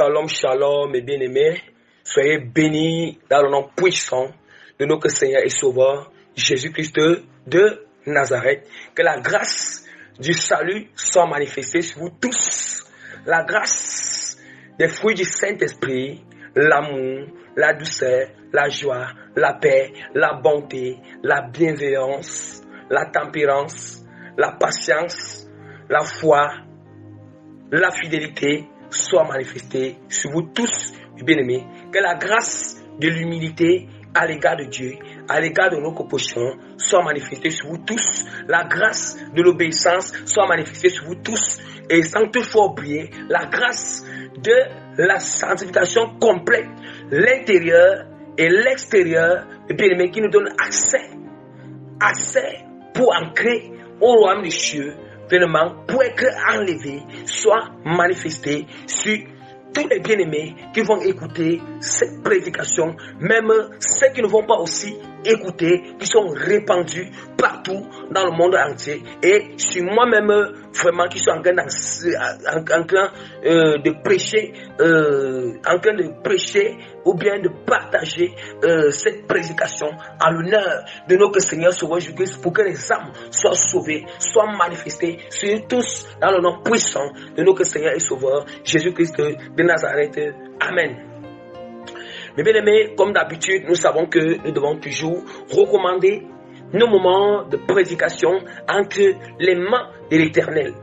Shalom, shalom, mes bien-aimés. Soyez bénis dans le nom puissant de notre Seigneur et Sauveur, Jésus-Christ de Nazareth. Que la grâce du salut soit manifestée sur vous tous. La grâce des fruits du Saint-Esprit, l'amour, la douceur, la joie, la paix, la bonté, la bienveillance, la tempérance, la patience, la foi, la fidélité soit manifestée sur vous tous, bien-aimés. Que la grâce de l'humilité à l'égard de Dieu, à l'égard de nos prochains, soit manifestée sur vous tous. La grâce de l'obéissance soit manifestée sur vous tous. Et sans toutefois oublier la grâce de la sanctification complète, l'intérieur et l'extérieur, bien-aimés, qui nous donne accès pour ancrer au royaume des cieux, pleinement, pour être enlevé, soit manifesté sur tous les bien-aimés qui vont écouter cette prédication, même ceux qui ne vont pas aussi écouter, qui sont répandus partout dans le monde entier. Et sur moi-même, vraiment, qui suis en train de prêcher, ou bien de partager cette prédication en l'honneur de notre Seigneur Sauveur Jésus-Christ, pour que les âmes soient sauvées, soient manifestées sur tous dans le nom puissant de notre Seigneur et Sauveur Jésus-Christ de Nazareth. Amen. Mes bien-aimés, comme d'habitude, nous savons que nous devons toujours recommander nos moments de prédication entre les mains de l'Éternel.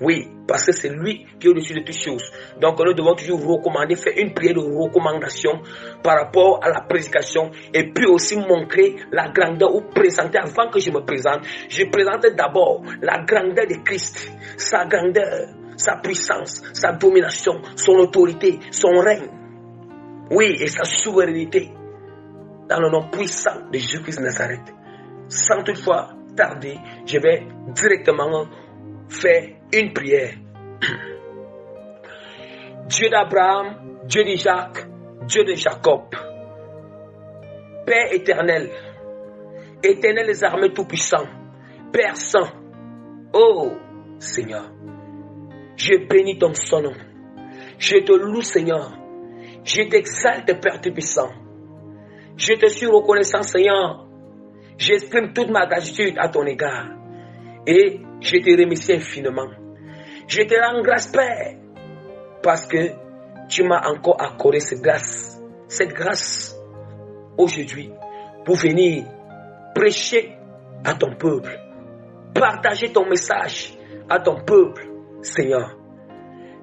Oui, parce que c'est lui qui est au-dessus de toutes choses. Donc nous devons toujours recommander, faire une prière de recommandation par rapport à la prédication, et puis aussi montrer la grandeur, ou présenter, avant que je me présente, je présente d'abord la grandeur de Christ, sa grandeur, sa puissance, sa domination, son autorité, son règne. Oui, et sa souveraineté, dans le nom puissant de Jésus-Christ de Nazareth. Sans toutefois tarder, je vais directement faire une prière. Dieu d'Abraham, Dieu d'Isaac, Dieu de Jacob, Père éternel, éternel des armées tout-puissants, Père saint, oh Seigneur, je bénis ton nom, je te loue Seigneur, je t'exalte Père tout-puissant, je te suis reconnaissant Seigneur, j'exprime toute ma gratitude à ton égard, et je te remercie infiniment. Je te rends grâce, Père, parce que tu m'as encore accordé cette grâce aujourd'hui, pour venir prêcher à ton peuple, partager ton message à ton peuple, Seigneur.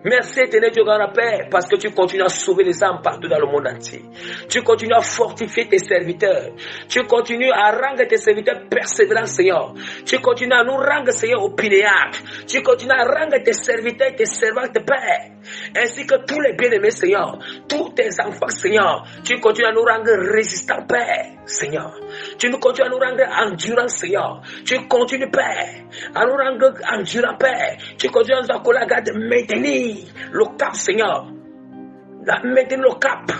Merci éternel Dieu grand Père, parce que tu continues à sauver les âmes partout dans le monde entier. Tu continues à fortifier tes serviteurs. Tu continues à rendre tes serviteurs persévérants, Seigneur. Tu continues à nous rendre, Seigneur, opiniâtres. Tu continues à rendre tes serviteurs, tes servantes, Père, ainsi que tous les bien-aimés, Seigneur, tous tes enfants, Seigneur. Tu continues à nous rendre résistants, Père, Seigneur. Tu continues à nous rendre endurants, Seigneur. Tu continues, Père, à nous rendre endurants, Père. Tu continues à nous accorder la garde de maintenir le cap, Seigneur. Maintenir le cap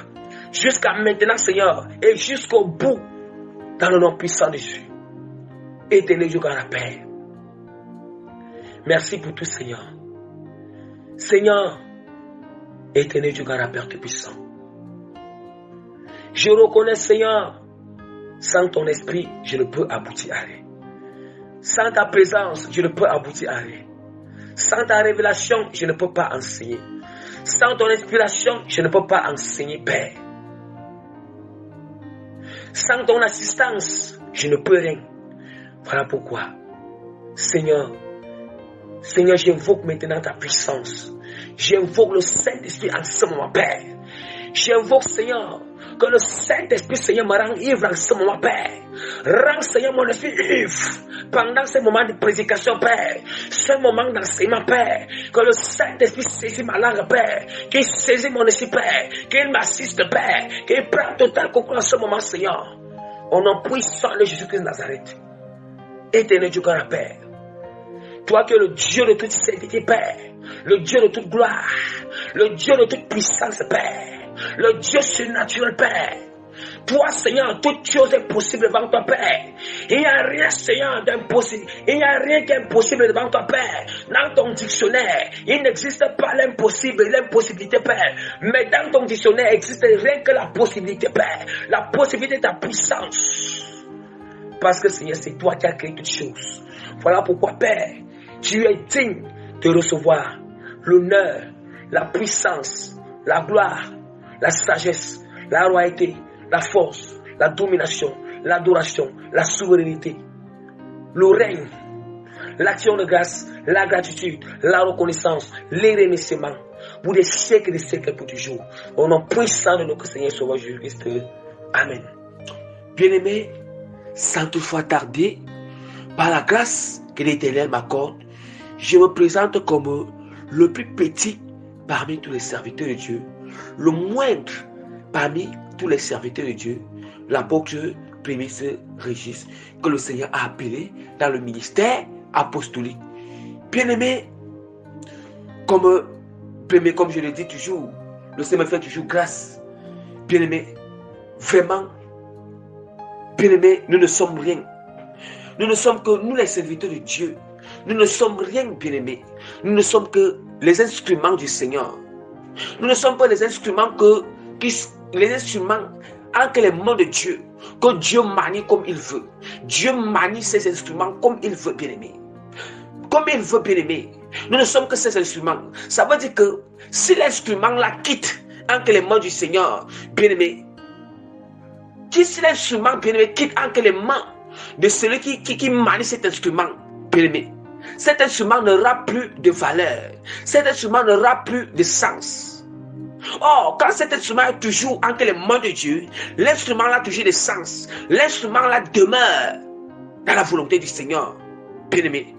jusqu'à maintenant, Seigneur, et jusqu'au bout, dans le nom puissant de Jésus. Éternel Dieu grand Père, merci pour tout, Seigneur. Seigneur, éternel Dieu grand Père tout puissant, je reconnais, Seigneur, sans ton esprit, je ne peux aboutir à rien. Sans ta présence, je ne peux aboutir à rien. Sans ta révélation, je ne peux pas enseigner. Sans ton inspiration, je ne peux pas enseigner, Père. Sans ton assistance, je ne peux rien. Voilà pourquoi, Seigneur, j'invoque maintenant ta puissance. J'invoque le Saint-Esprit en ce moment, Père. J'invoque, Seigneur, que le Saint-Esprit, Seigneur, me rend ivre en ce moment, Père. Rends, Seigneur, mon esprit ivre pendant ce moment de prédication, Père. Ce moment d'enseignement, Père. Que le Saint-Esprit saisit ma langue, Père. Qu'il saisit mon esprit, Père. Qu'il m'assiste, Père. Qu'il prenne total contrôle en ce moment, Seigneur. Au nom puissant de Jésus-Christ de Nazareth. Éternel Dieu grand Père. Toi qui es le Dieu de toute sainteté, Père. Le Dieu de toute gloire. Le Dieu de toute puissance, Père. Le Dieu surnaturel, Père. Toi, Seigneur, toute chose est possible devant ton Père. Il n'y a rien, Seigneur, d'impossible. Il n'y a rien qui est impossible devant ton Père. Dans ton dictionnaire, il n'existe pas l'impossible et l'impossibilité, Père. Mais dans ton dictionnaire, il n'existe rien que la possibilité, Père. La possibilité de ta puissance. Parce que, Seigneur, c'est toi qui as créé toutes choses. Voilà pourquoi, Père, tu es digne de recevoir l'honneur, la puissance, la gloire, la sagesse, la royauté, la force, la domination, l'adoration, la souveraineté, le règne, l'action de grâce, la gratitude, la reconnaissance, les remerciements, pour des siècles et des siècles pour toujours. Au nom puissant de notre Seigneur Sauveur Jésus-Christ. Amen. Bien-aimés, sans toutefois tarder, par la grâce que l'Éternel m'accorde, je me présente comme le plus petit parmi tous les serviteurs de Dieu, le moindre parmi tous les serviteurs de Dieu, l'apôtre Prémisse Régis, que le Seigneur a appelé dans le ministère apostolique. Bien-aimé, comme je le dis toujours, le Seigneur me fait toujours grâce. Bien-aimé, vraiment, bien-aimé, nous ne sommes rien. Nous ne sommes que nous les serviteurs de Dieu. Nous ne sommes rien, bien-aimé. Nous ne sommes que les instruments du Seigneur. Nous ne sommes pas les instruments les instruments entre les mains de Dieu, que Dieu manie comme il veut. Dieu manie ses instruments comme il veut, bien-aimé. Comme il veut, bien-aimé. Nous ne sommes que ces instruments. Ça veut dire que si l'instrument la quitte entre les mains du Seigneur, bien-aimé, si l'instrument, bien-aimé, quitte entre les mains de celui qui manie cet instrument, bien-aimé, cet instrument n'aura plus de valeur. Cet instrument n'aura plus de sens. Or, quand cet instrument est toujours entre les mains de Dieu, l'instrument a toujours de sens. L'instrument là demeure dans la volonté du Seigneur. Bien-aimé.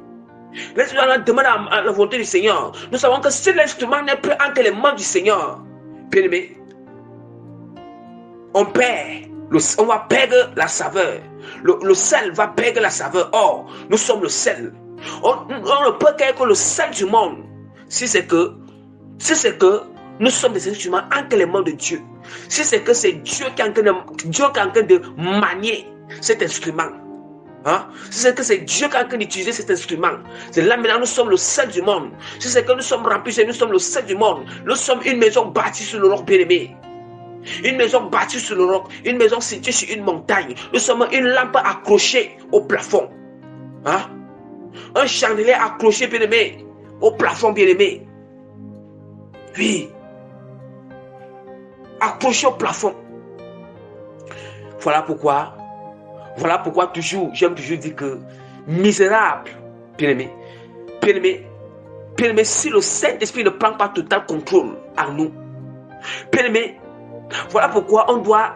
L'instrument là demeure dans la volonté du Seigneur. Nous savons que si l'instrument n'est plus entre les mains du Seigneur, bien-aimé, on va perdre la saveur. Le sel va perdre la saveur. Or, nous sommes le sel. On ne peut qu'être le sel du monde si c'est que nous sommes des instruments entre les mains de Dieu. Si c'est que c'est Dieu qui est en train de manier cet instrument. Hein? Si c'est que c'est Dieu qui est en train d'utiliser cet instrument. C'est là maintenant nous sommes le sel du monde. Si c'est que nous sommes remplis, nous sommes le sel du monde. Nous sommes une maison bâtie sur le roc bien-aimé. Une maison bâtie sur le roc. Une maison située sur une montagne. Nous sommes une lampe accrochée au plafond. Hein? Un chandelier accroché, bien-aimé, au plafond, bien-aimé. Oui. Accroché au plafond. Voilà pourquoi j'aime toujours dire que misérable, bien-aimé, si le Saint-Esprit ne prend pas total contrôle en nous, bien-aimé, voilà pourquoi on doit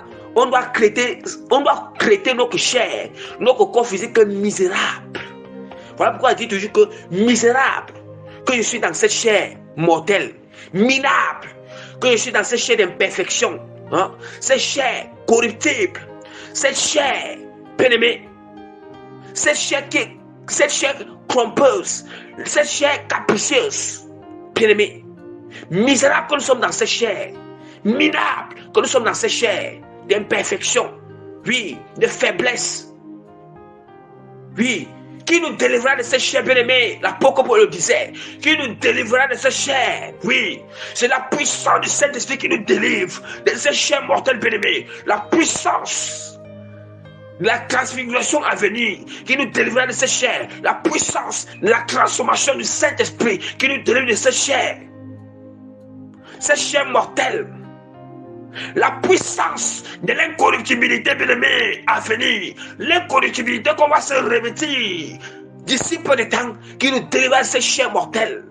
traiter notre chair, notre corps physique misérable. Voilà pourquoi il dit toujours que misérable, que je suis dans cette chair mortelle, minable, que je suis dans cette chair d'imperfection, hein? Cette chair corruptible, cette chair, bien-aimé, cette chair trompeuse, cette chair capricieuse, bien-aimé, misérable que nous sommes dans cette chair, minable que nous sommes dans cette chair d'imperfection, oui, de faiblesse, oui. Qui nous délivrera de cette chair, bien-aimée, l'apôtre Paul le disait, qui nous délivrera de cette chair, oui, c'est la puissance du Saint-Esprit qui nous délivre de cette chair mortelle, bien-aimée, la puissance, la transfiguration à venir, qui nous délivrera de cette chair, la puissance, la transformation du Saint-Esprit, qui nous délivre de cette chair mortelle. La puissance de l'incorruptibilité, bien-aimé, à venir. L'incorruptibilité qu'on va se revêtir d'ici peu de temps, qui nous délivre de cette chair mortelle.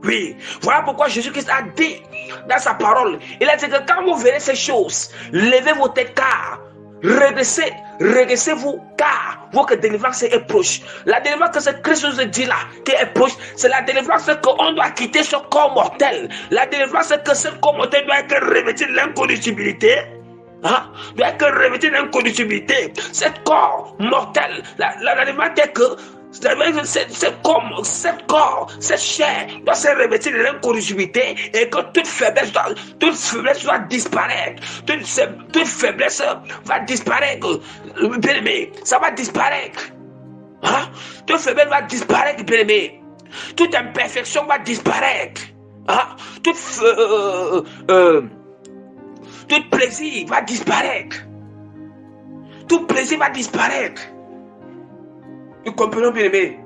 Oui, voilà pourquoi Jésus-Christ a dit dans sa parole, il a dit que quand vous verrez ces choses, levez vos têtes car redressez-vous car votre délivrance est proche. La délivrance que ce Christ nous dit là, qui est proche, c'est la délivrance qu'on doit quitter ce corps mortel. La délivrance que ce corps mortel doit être revêtu de l'incorruptibilité. doit être revêtu d'incorruptibilité. Cet corps mortel, la demande est que cette corps, cette chair doit se revêtir de l'incorruptibilité et que toute faiblesse doit disparaître. Toute faiblesse va disparaître. Bien-aimé, ça va disparaître. Toute faiblesse va disparaître, bien-aimé. Toute imperfection va disparaître. Tout plaisir va disparaître. Tout plaisir va disparaître. Nous comprenons, bien aimé.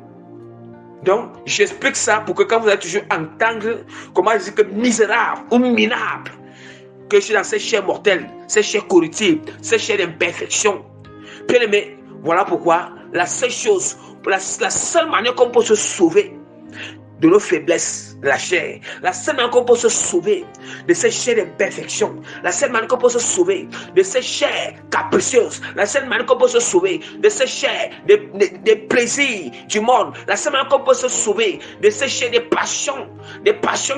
Donc, j'explique ça pour que quand vous allez toujours entendre comment je dis que misérable ou minable, que je suis dans cette chair mortelle, cette chair corruptible, cette chair d'imperfection. Bien aimé, voilà pourquoi la seule chose, la seule manière qu'on peut se sauver de nos faiblesses, de la chair, la seule manière qu'on peut se sauver de cette chair d'imperfection, la seule manière qu'on peut se sauver de cette chair capricieuse, la seule manière qu'on peut se sauver de cette chair des plaisirs du monde, la seule manière qu'on peut se sauver de cette chair des passions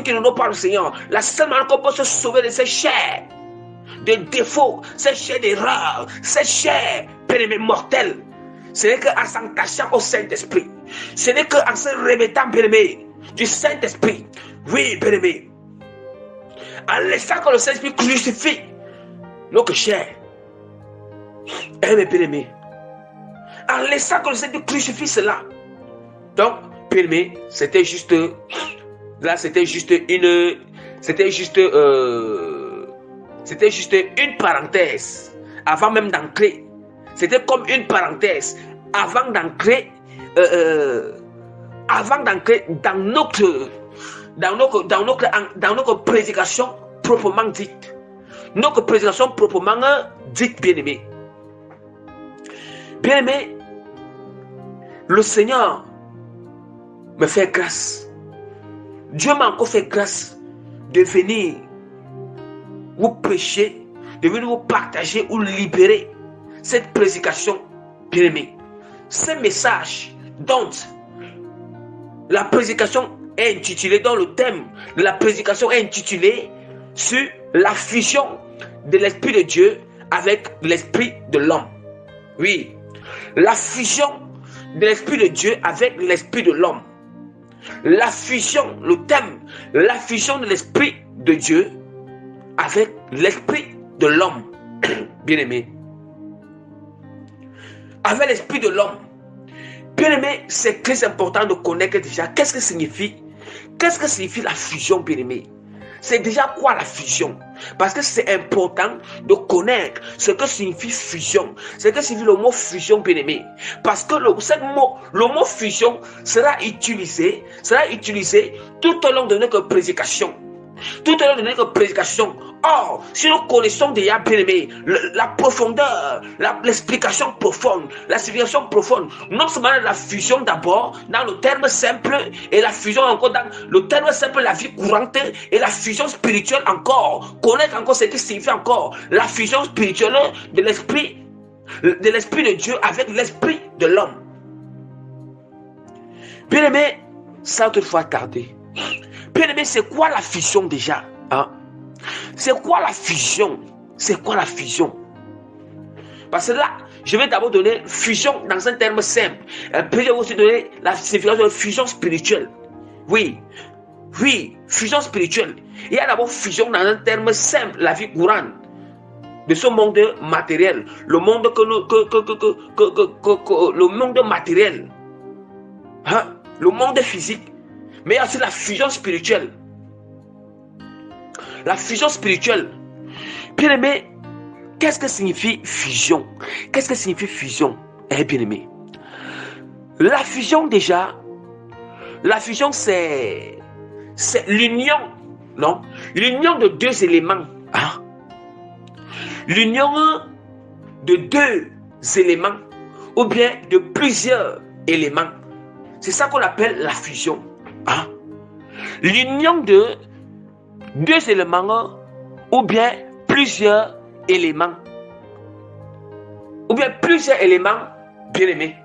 qui ne nous pas le Seigneur, la seule manière qu'on peut se sauver de cette chair de défauts, cette chair d'erreur, cette chair bien-aimée mortelle, ce n'est qu'en s'attachant au Saint-Esprit, ce n'est qu'en se revêtant, bien-aimé, du Saint-Esprit. Oui, bien-aimé. En laissant que le Saint-Esprit crucifie notre chair. Mes bien-aimés. En laissant que le Saint-Esprit crucifie cela. Donc, bien-aimé, c'était juste une parenthèse avant même d'entrer. C'était comme une parenthèse avant d'entrer dans notre prédication proprement dite. Notre prédication proprement dite, bien-aimé. Bien-aimé, le Seigneur me fait grâce. Dieu m'a encore fait grâce de venir vous prêcher, de venir vous partager ou libérer cette prédication, bien-aimé. Ce message dont la prédication est intitulée, dont le thème de la prédication est intitulé sur la fusion de l'Esprit de Dieu avec l'Esprit de l'homme. Oui, la fusion de l'Esprit de Dieu avec l'Esprit de l'homme. La fusion, le thème, la fusion de l'Esprit de Dieu avec l'Esprit de l'homme. Bien-aimé. Avec l'Esprit de l'homme. Bien-aimé, c'est très important de connaître déjà qu'est-ce que signifie la fusion, bien-aimé. C'est déjà quoi la fusion? Parce que c'est important de connaître ce que signifie fusion. Ce que signifie le mot fusion, bien-aimé. Parce que le mot fusion sera utilisé tout au long de notre prédication. Tout au long de notre prédication. Or, si nous connaissons déjà, bien-aimé, la profondeur, l'explication profonde, la signification profonde, non seulement la fusion d'abord, dans le terme simple, et la fusion encore dans le terme simple, la vie courante, et la fusion spirituelle encore, connaître encore ce qui signifie encore la fusion spirituelle de l'esprit de Dieu avec l'esprit de l'homme. Bien-aimé, sans toutefois tarder. Bien-aimé, c'est quoi la fusion déjà? C'est quoi la fusion? C'est quoi la fusion? Parce que là, je vais d'abord donner fusion dans un terme simple. Puis je vais aussi donner la signification de fusion spirituelle. Oui, fusion spirituelle. Il y a d'abord fusion dans un terme simple, la vie courante de ce monde matériel, le monde le monde matériel, le monde physique. Mais il y a aussi la fusion spirituelle. La fusion spirituelle. Bien aimé, qu'est-ce que signifie fusion? Qu'est-ce que signifie fusion? Bien aimé, la fusion déjà, c'est l'union, non? L'union de deux éléments. L'union de deux éléments ou bien de plusieurs éléments. C'est ça qu'on appelle la fusion. L'union de deux éléments ou bien plusieurs éléments. Ou bien plusieurs éléments bien-aimés.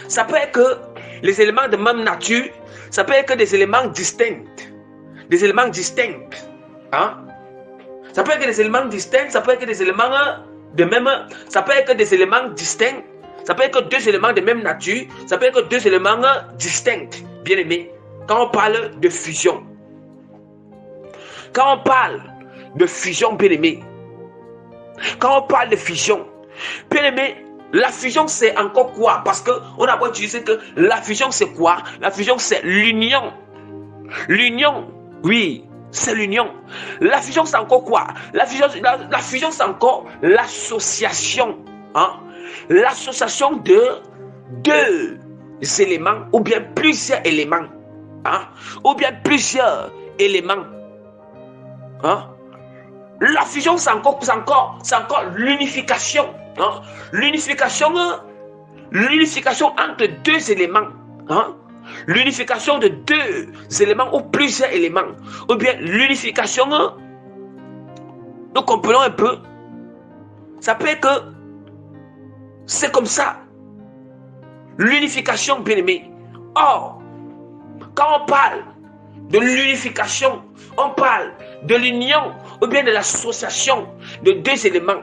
Ça peut être que les éléments de même nature, ça peut être que des éléments distincts. Des éléments distincts. Ça Ça peut être des éléments distincts, ça peut être des éléments de même, ça peut être des éléments distincts, ça peut être deux éléments de même nature, ça peut être deux éléments distincts, bien aimé. Quand on parle de fusion, quand on parle de fusion, bien aimé, quand on parle de fusion, bien aimé, la fusion c'est encore quoi? Parce qu'on a beau utiliser que la fusion c'est quoi? La fusion c'est l'union. L'union, oui, c'est l'union. La fusion c'est encore quoi? La fusion c'est encore l'association. Hein? L'association de deux éléments ou bien plusieurs éléments. Hein? Ou bien plusieurs éléments. Hein? La fusion, c'est encore l'unification. Hein? L'unification entre deux éléments. Hein? L'unification de deux éléments ou plusieurs éléments. Ou bien l'unification, nous comprenons un peu. Ça peut être que c'est comme ça. L'unification, bien aimé. Or, quand on parle de l'unification, on parle de l'union ou bien de l'association de deux éléments.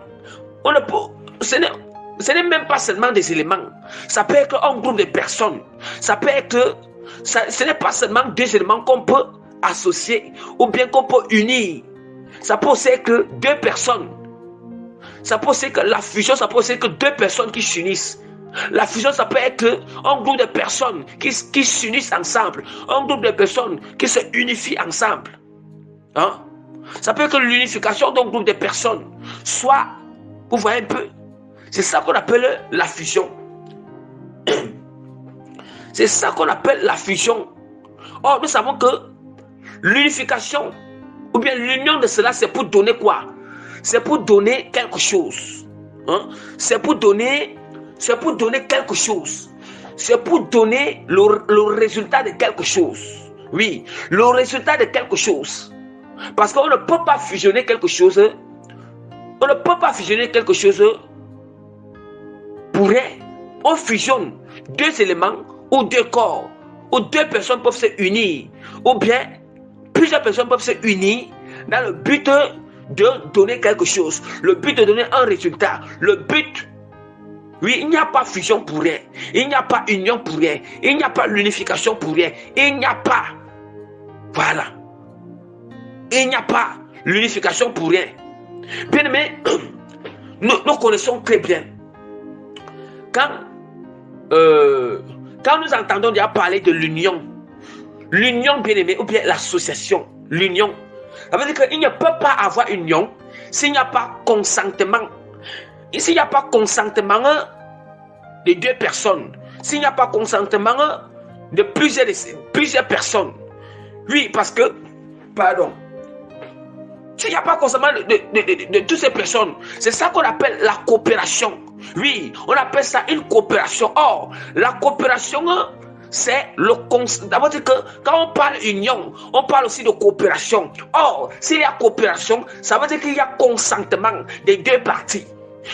Ce n'est même pas seulement des éléments. Ça peut être un groupe de personnes. Ça peut être ce n'est pas seulement deux éléments qu'on peut associer ou bien qu'on peut unir. Ça peut aussi être deux personnes. Ça peut aussi être la fusion, ça peut aussi être deux personnes qui s'unissent. La fusion, ça peut être un groupe de personnes qui s'unissent ensemble. Un groupe de personnes qui se unifient ensemble. Hein? Ça peut être l'unification d'un groupe de personnes. Soit, vous voyez un peu, c'est ça qu'on appelle la fusion. C'est ça qu'on appelle la fusion. Or, nous savons que l'unification, ou bien l'union de cela, c'est pour donner quoi? C'est pour donner quelque chose. Hein? C'est pour donner quelque chose. C'est pour donner le résultat de quelque chose. Oui, le résultat de quelque chose. Parce qu'on ne peut pas fusionner quelque chose. On ne peut pas fusionner quelque chose pour rien. On fusionne deux éléments ou deux corps. Ou deux personnes peuvent se unir. Ou bien plusieurs personnes peuvent se unir dans le but de donner quelque chose. Le but de donner un résultat. Le but. Oui, il n'y a pas fusion pour rien. Il n'y a pas union pour rien. Il n'y a pas l'unification pour rien. Il n'y a pas. Voilà. Il n'y a pas l'unification pour rien. Bien aimé, nous connaissons très bien. Quand nous entendons déjà parler de l'union, l'union bien aimé, ou bien l'association, l'union, ça veut dire qu'il ne peut pas avoir union s'il n'y a pas consentement. S'il n'y a pas consentement de deux personnes, s'il n'y a pas consentement de plusieurs personnes, oui, parce que, pardon, s'il n'y a pas consentement de toutes ces personnes, c'est ça qu'on appelle la coopération. Oui, on appelle ça une coopération. Or, la coopération, c'est le consentement. D'abord, que quand on parle union, on parle aussi de coopération. Or, s'il y a coopération, ça veut dire qu'il y a consentement des deux parties.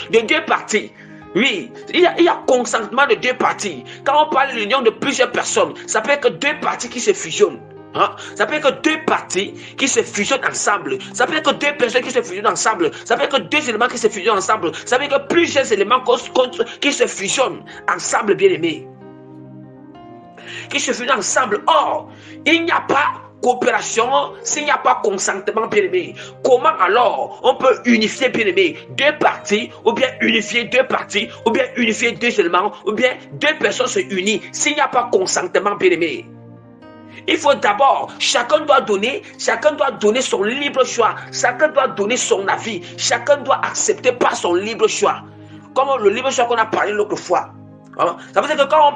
De deux parties. Oui, il y a consentement de deux parties. Quand on parle de l'union de plusieurs personnes, ça peut être deux parties qui se fusionnent. Hein? Ça peut être deux parties qui se fusionnent ensemble. Ça peut être deux personnes qui se fusionnent ensemble. Ça peut être deux éléments qui se fusionnent ensemble. Ça peut être plusieurs éléments qui se fusionnent ensemble, bien aimés. Qui se fusionnent ensemble. Or, il n'y a pas coopération s'il n'y a pas consentement, bien aimé. Comment alors on peut unifier, bien aimé, deux parties, ou bien unifier deux parties, ou bien unifier deux éléments, ou bien deux personnes se unissent s'il n'y a pas consentement, bien aimé? Il faut d'abord, chacun doit donner son libre choix, chacun doit donner son avis, chacun doit accepter par son libre choix, comme le libre choix qu'on a parlé l'autre fois. Ça veut dire que quand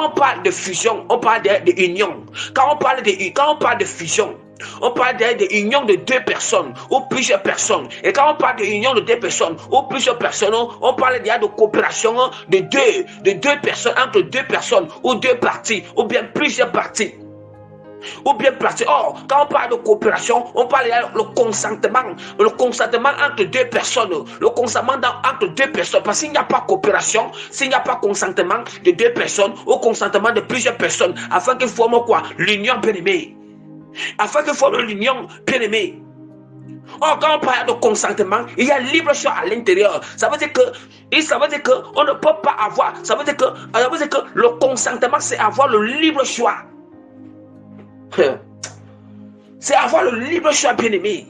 on parle de fusion, on parle de union. Quand on parle de fusion, on parle de union de deux personnes ou plusieurs personnes. Et quand on parle de union de deux personnes ou plusieurs personnes, on parle déjà de coopération de deux personnes, entre deux personnes ou deux parties ou bien plusieurs parties. Ou bien parties. Or, quand on parle de coopération, on parle de consentement entre deux personnes, le consentement entre deux personnes. Parce qu'il n'y a pas coopération, s'il n'y a pas consentement de deux personnes ou consentement de plusieurs personnes, afin qu'ils forment quoi? L'union bien-aimée. Afin qu'ils forment l'union bien-aimée. Or, quand on parle de consentement, il y a libre choix à l'intérieur. Ça veut dire que on ne peut pas avoir. Ça veut dire que le consentement, c'est avoir le libre choix. C'est avoir le libre choix, bien-aimé.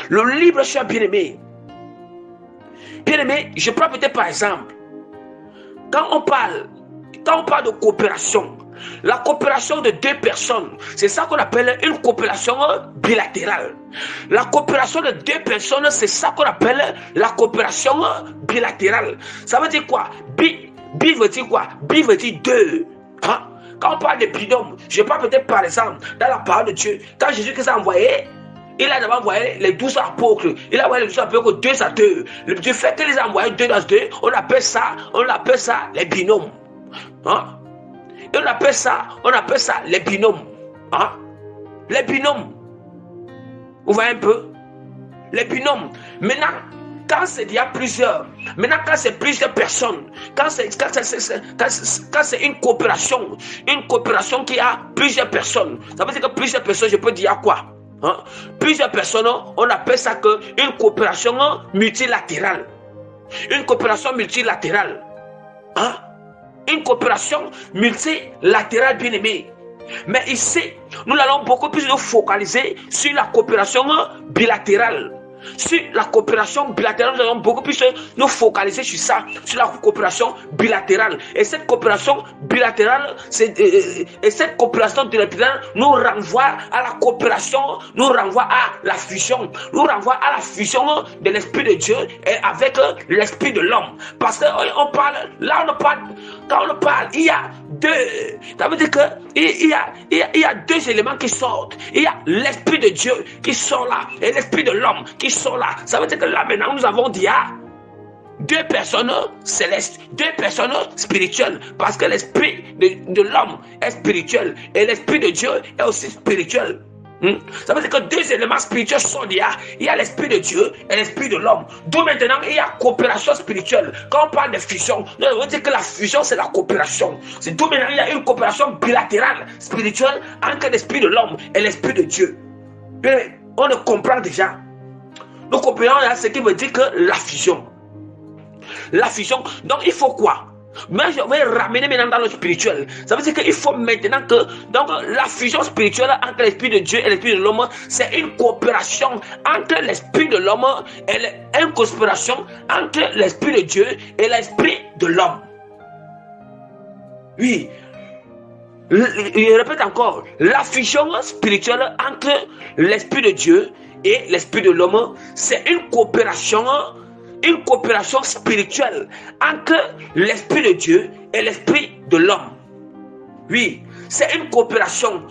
Le libre choix, bien-aimé. Bien-aimé, je prends peut-être par exemple, quand on parle de coopération, la coopération de deux personnes, c'est ça qu'on appelle une coopération bilatérale. La coopération de deux personnes, c'est ça qu'on appelle la coopération bilatérale. Ça veut dire quoi? Bi veut dire quoi? Bi veut dire deux. Hein? Quand on parle de binôme, je parle peut-être par exemple, dans la parole de Dieu, quand Jésus-Christ a envoyé, il a d'abord envoyé les 12 apôtres. Il a envoyé les 12 apôtres 2 à 2. Du fait qu'il les a envoyés 2 à 2, on appelle ça les binômes. Hein? Et on appelle ça les binômes. Hein? Les binômes. Vous voyez un peu? Les binômes. Maintenant, quand il y a plusieurs, quand c'est plusieurs personnes, quand c'est une coopération qui a plusieurs personnes, ça veut dire que plusieurs personnes, je peux dire quoi? Hein? Plusieurs personnes, on appelle ça une coopération multilatérale. Une coopération multilatérale. Hein? Une coopération multilatérale, bien aimée. Mais ici, nous allons beaucoup plus nous focaliser sur la coopération bilatérale. Sur la coopération bilatérale, nous allons beaucoup plus nous focaliser sur ça, sur la coopération bilatérale. Et cette coopération bilatérale, nous renvoie à la coopération, nous renvoie à la fusion, de l'Esprit de Dieu et avec l'Esprit de l'homme. Parce que quand on parle, il y a deux. Ça veut dire que il y a deux éléments qui sortent. Il y a l'Esprit de Dieu qui sort là et l'Esprit de l'homme qui sort là. Ça veut dire que là maintenant nous avons dit deux personnes célestes, deux personnes spirituelles, parce que l'esprit de l'homme est spirituel et l'Esprit de Dieu est aussi spirituel. Ça veut dire que deux éléments spirituels sont liés. Il y a l'Esprit de Dieu et l'Esprit de l'homme. D'où maintenant il y a coopération spirituelle. Quand on parle de fusion, nous allons dire que la fusion c'est la coopération. C'est d'où maintenant il y a une coopération bilatérale spirituelle entre l'Esprit de l'homme et l'Esprit de Dieu. Mais on le comprend déjà. Nous comprenons là ce qui veut dire que la fusion. La fusion, donc il faut quoi? Mais je vais ramener maintenant dans le spirituel. Ça veut dire qu'il faut maintenant que la fusion spirituelle entre l'Esprit de Dieu et l'Esprit de l'homme, c'est une coopération entre l'Esprit de l'homme et une coopération entre l'Esprit de Dieu et l'Esprit de l'homme. Oui. Je répète encore, la fusion spirituelle entre l'Esprit de Dieu et l'Esprit de l'homme, c'est une coopération spirituelle entre l'Esprit de Dieu et l'Esprit de l'homme. Oui, c'est une coopération.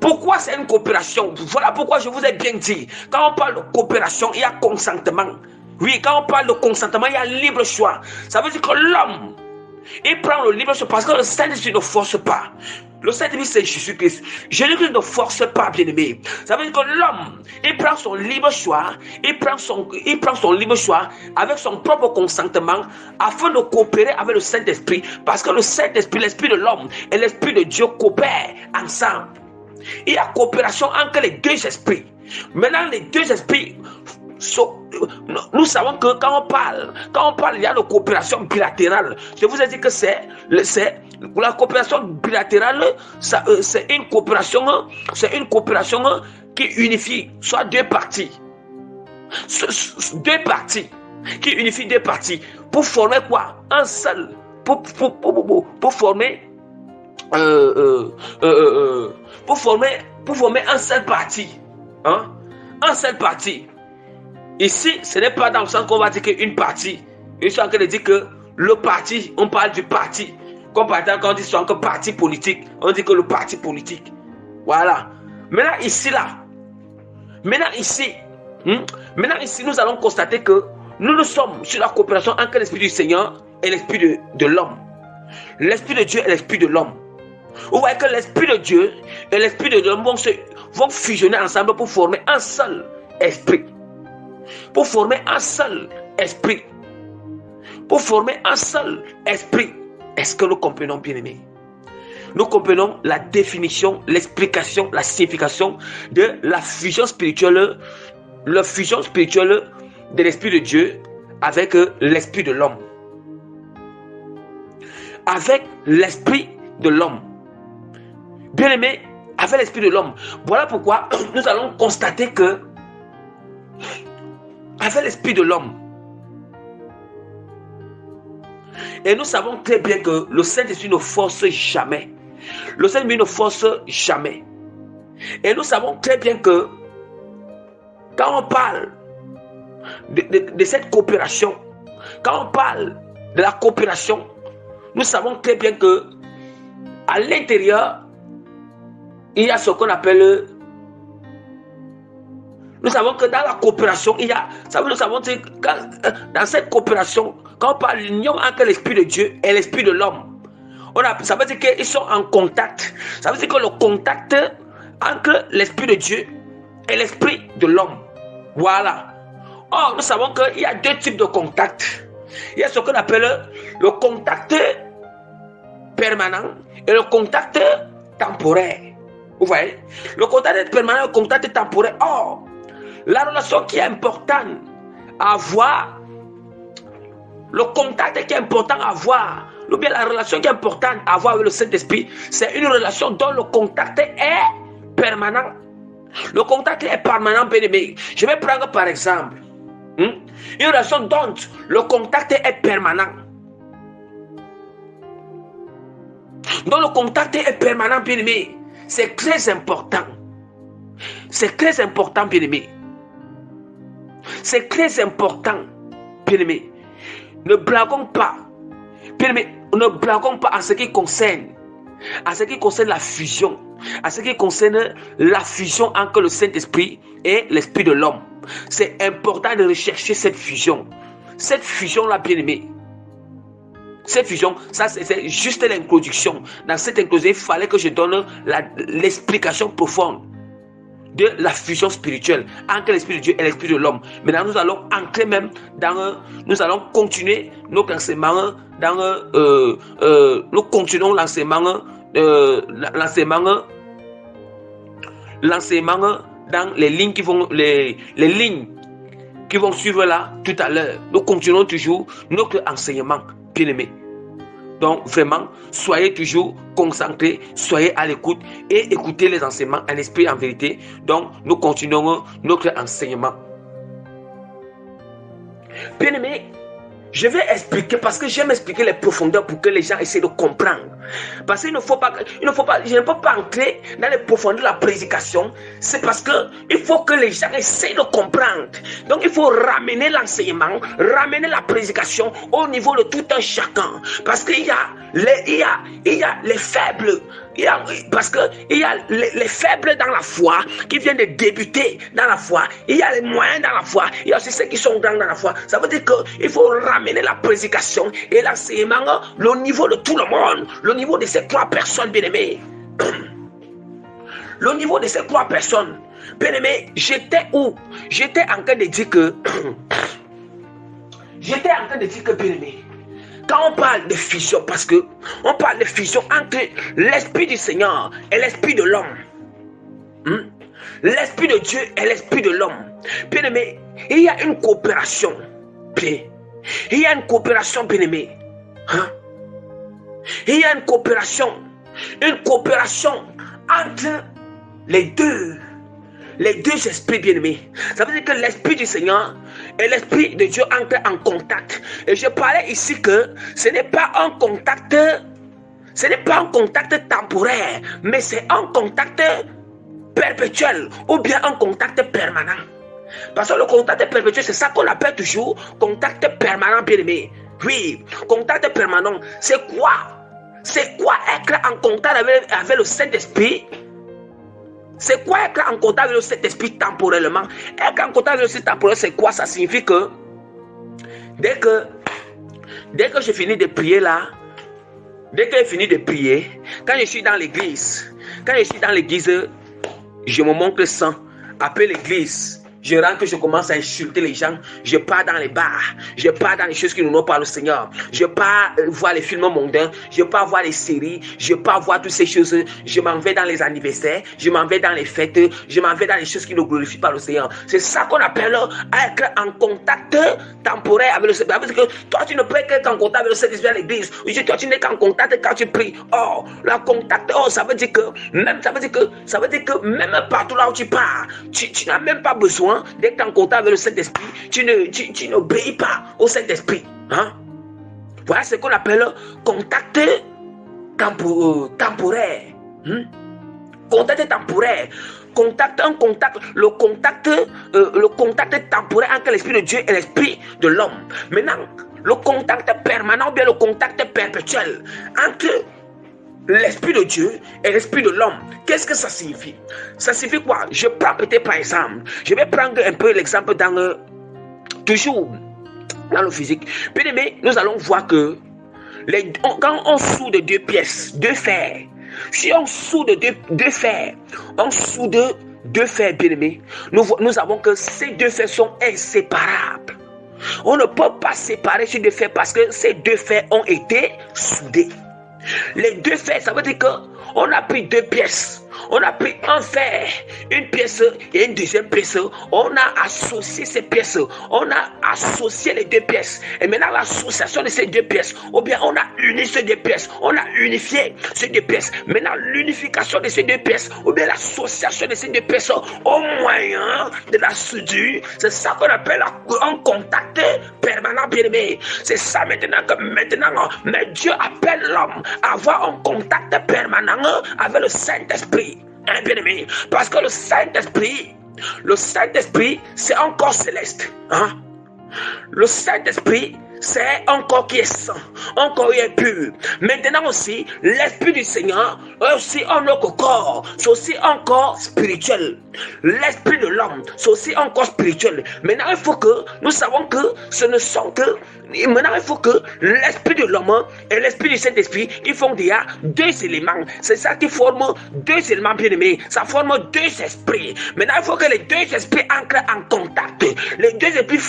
Pourquoi c'est une coopération? Voilà pourquoi je vous ai bien dit, quand on parle de coopération, il y a consentement. Oui, quand on parle de consentement, il y a libre choix. Ça veut dire que l'homme, il prend le libre choix parce que le Saint-Esprit ne force pas. Le Saint-Esprit, c'est Jésus-Christ. Jésus-Christ ne force pas, bien-aimé. Ça veut dire que l'homme, il prend son libre choix, il prend son libre choix avec son propre consentement afin de coopérer avec le Saint-Esprit. Parce que le Saint-Esprit, l'Esprit de l'homme et l'Esprit de Dieu coopèrent ensemble. Il y a coopération entre les deux esprits. Maintenant, les deux esprits, nous savons que quand on parle, il y a de coopération bilatérale. Je vous ai dit que c'est la coopération bilatérale, c'est une coopération qui unifie soit deux parties qui unifient deux parties pour former quoi? Un seul, pour former un seul parti, hein? Un seul parti. Ici, ce n'est pas dans le sens qu'on va dire qu'une partie. Je suis en train de dire que le parti, on parle du parti. Comme par exemple, quand on dit soit que parti politique, on dit que le parti politique. Voilà. Maintenant ici, nous allons constater que nous sommes sur la coopération entre l'Esprit du Seigneur et l'Esprit de l'homme. L'Esprit de Dieu et l'Esprit de l'homme. Vous voyez que l'Esprit de Dieu et l'Esprit de l'homme vont fusionner ensemble pour former un seul esprit. Pour former un seul esprit. Est-ce que nous comprenons, bien-aimés? Nous comprenons la définition, l'explication, la signification de la fusion spirituelle la fusion spirituelle de l'Esprit de Dieu avec l'Esprit de l'homme. Avec l'Esprit de l'homme. Bien aimé, avec l'Esprit de l'homme. Voilà pourquoi nous allons constater que avec l'Esprit de l'homme, et nous savons très bien que le Saint-Esprit ne force jamais. Le Saint-Esprit ne force jamais. Et nous savons très bien que quand on parle de cette coopération, quand on parle de la coopération, nous savons très bien que à l'intérieur, il y a ce qu'on appelle... Nous savons que dans la coopération, il y a... Nous savons que dans cette coopération, quand on parle de l'union entre l'Esprit de Dieu et l'Esprit de l'homme, ça veut dire qu'ils sont en contact. Ça veut dire que le contact entre l'Esprit de Dieu et l'Esprit de l'homme. Voilà. Or, nous savons qu'il y a deux types de contacts. Il y a ce qu'on appelle le contact permanent et le contact temporaire. Vous voyez? Le contact permanent et le contact temporaire. Or, la relation qui est importante à avoir, le contact qui est important à avoir, ou bien la relation qui est importante à avoir avec le Saint-Esprit, c'est une relation dont le contact est permanent. Le contact est permanent, bien-aimé. Je vais prendre par exemple une relation dont le contact est permanent. Dont le contact est permanent, bien-aimé. C'est très important. C'est très important, bien-aimé. C'est très important, bien-aimé. Ne blaguons pas. Bien-aimé, ne blaguons pas en ce qui concerne la fusion, en ce qui concerne la fusion entre le Saint-Esprit et l'Esprit de l'homme. C'est important de rechercher cette fusion. Cette fusion-là, bien-aimé. Cette fusion, ça c'est juste l'introduction. Dans cette introduction, il fallait que je donne l'explication profonde de la fusion spirituelle entre l'Esprit de Dieu et l'Esprit de l'homme. Maintenant, nous allons entrer même nous allons continuer notre enseignement nous continuons l'enseignement dans les lignes qui vont les lignes qui vont suivre là tout à l'heure. Nous continuons toujours notre enseignement, bien-aimé. Donc vraiment, soyez toujours concentrés, soyez à l'écoute et écoutez les enseignements en esprit et en vérité. Donc nous continuons notre enseignement. Bien-aimé, je vais expliquer parce que j'aime expliquer les profondeurs pour que les gens essaient de comprendre. Parce qu'il ne faut pas, je ne peux pas entrer dans les profondeurs de la prédication. C'est parce que il faut que les gens essaient de comprendre. Donc il faut ramener l'enseignement, ramener la prédication au niveau de tout un chacun. Parce qu'il y a les faibles. Parce qu'il y a les faibles dans la foi qui viennent de débuter dans la foi. Il y a les moyens dans la foi. Il y a aussi ceux qui sont grands dans la foi. Ça veut dire qu'il faut ramener la prédication et l'enseignement au niveau de tout le monde. Le niveau de ces trois personnes, bien-aimées. Le niveau de ces trois personnes. Bien-aimés, j'étais où? J'étais en train de dire que... bien-aimés, quand on parle de fusion, parce que on parle de fusion entre l'Esprit du Seigneur et l'Esprit de l'homme. L'Esprit de Dieu et l'Esprit de l'homme. Bien aimé, il y a une coopération. Il y a une coopération, bien aimé. Il y a une coopération entre les deux esprits, bien-aimés. Ça veut dire que l'Esprit du Seigneur et l'Esprit de Dieu entrent en contact. Et je parlais ici que ce n'est pas un contact temporaire, mais c'est un contact perpétuel ou bien un contact permanent. Parce que le contact perpétuel, c'est ça qu'on appelle toujours contact permanent, bien-aimé. Oui, contact permanent, c'est quoi? C'est quoi être en contact avec le Saint-Esprit? C'est quoi être en contact avec le Saint-Esprit temporellement? Être en contact avec le Saint-Esprit temporellement, c'est quoi? Ça signifie que dès que je finis de prier là, quand je suis dans l'église, je me montre sans. Après l'église, je rentre, je commence à insulter les gens, je pars dans les bars, je pars dans les choses qui ne nous pas le Seigneur, je pars voir les films mondains, je pars voir les séries, je pars voir toutes ces choses, je m'en vais dans les anniversaires, je m'en vais dans les fêtes, je m'en vais dans les choses qui ne glorifient pas le Seigneur. C'est ça qu'on appelle être en contact temporaire avec le Seigneur. Parce que toi, tu ne peux être en contact avec le Saint-Esprit à l'église. Toi, tu n'es qu'en contact quand tu pries. Oh, le contact, ça veut dire que même partout là où tu pars, tu n'as même pas besoin d'être en contact avec le Saint-Esprit. Tu n'obéis pas au Saint-Esprit. Hein? Voilà ce qu'on appelle contact temporaire. Contact temporaire. Le contact temporaire entre l'esprit de Dieu et l'esprit de l'homme. Maintenant, le contact permanent, bien le contact perpétuel entre l'esprit de Dieu et l'esprit de l'homme. Qu'est-ce que ça signifie? Ça signifie quoi? Je prends peut-être par exemple, je vais prendre un peu l'exemple toujours dans le physique. Bien aimé, nous allons voir que quand on soude deux pièces, deux fers, si on soude deux fers, bien aimé, nous avons que ces deux fers sont inséparables. On ne peut pas séparer ces deux fers parce que ces deux fers ont été soudés. Les deux fers, ça veut dire qu'on a pris deux pièces. On a pris un fer, une pièce et une deuxième pièce. On a associé ces pièces. On a associé les deux pièces. Et maintenant, l'association de ces deux pièces, ou bien on a uni ces deux pièces. On a unifié ces deux pièces. Maintenant, l'unification de ces deux pièces, ou bien l'association de ces deux pièces au moyen de la soudure, c'est ça qu'on appelle un contact permanent, bien aimé. C'est ça maintenant mais Dieu appelle l'homme à avoir un contact permanent avec le Saint-Esprit. Bien aimé, parce que le Saint-Esprit, c'est un corps céleste. Hein? Le Saint-Esprit, c'est un corps qui est saint, un corps qui est pur. Maintenant aussi, l'Esprit du Seigneur est aussi un autre corps. C'est aussi un corps spirituel. L'Esprit de l'homme, c'est aussi un corps spirituel. Maintenant, il faut que nous savons que ce ne sont que... Maintenant, il faut que l'Esprit de l'homme et l'Esprit du Saint-Esprit, ils font déjà deux éléments. C'est ça qui forme deux éléments bien aimés. Ça forme deux esprits. Maintenant, il faut que les deux esprits entrent en contact. Les deux esprits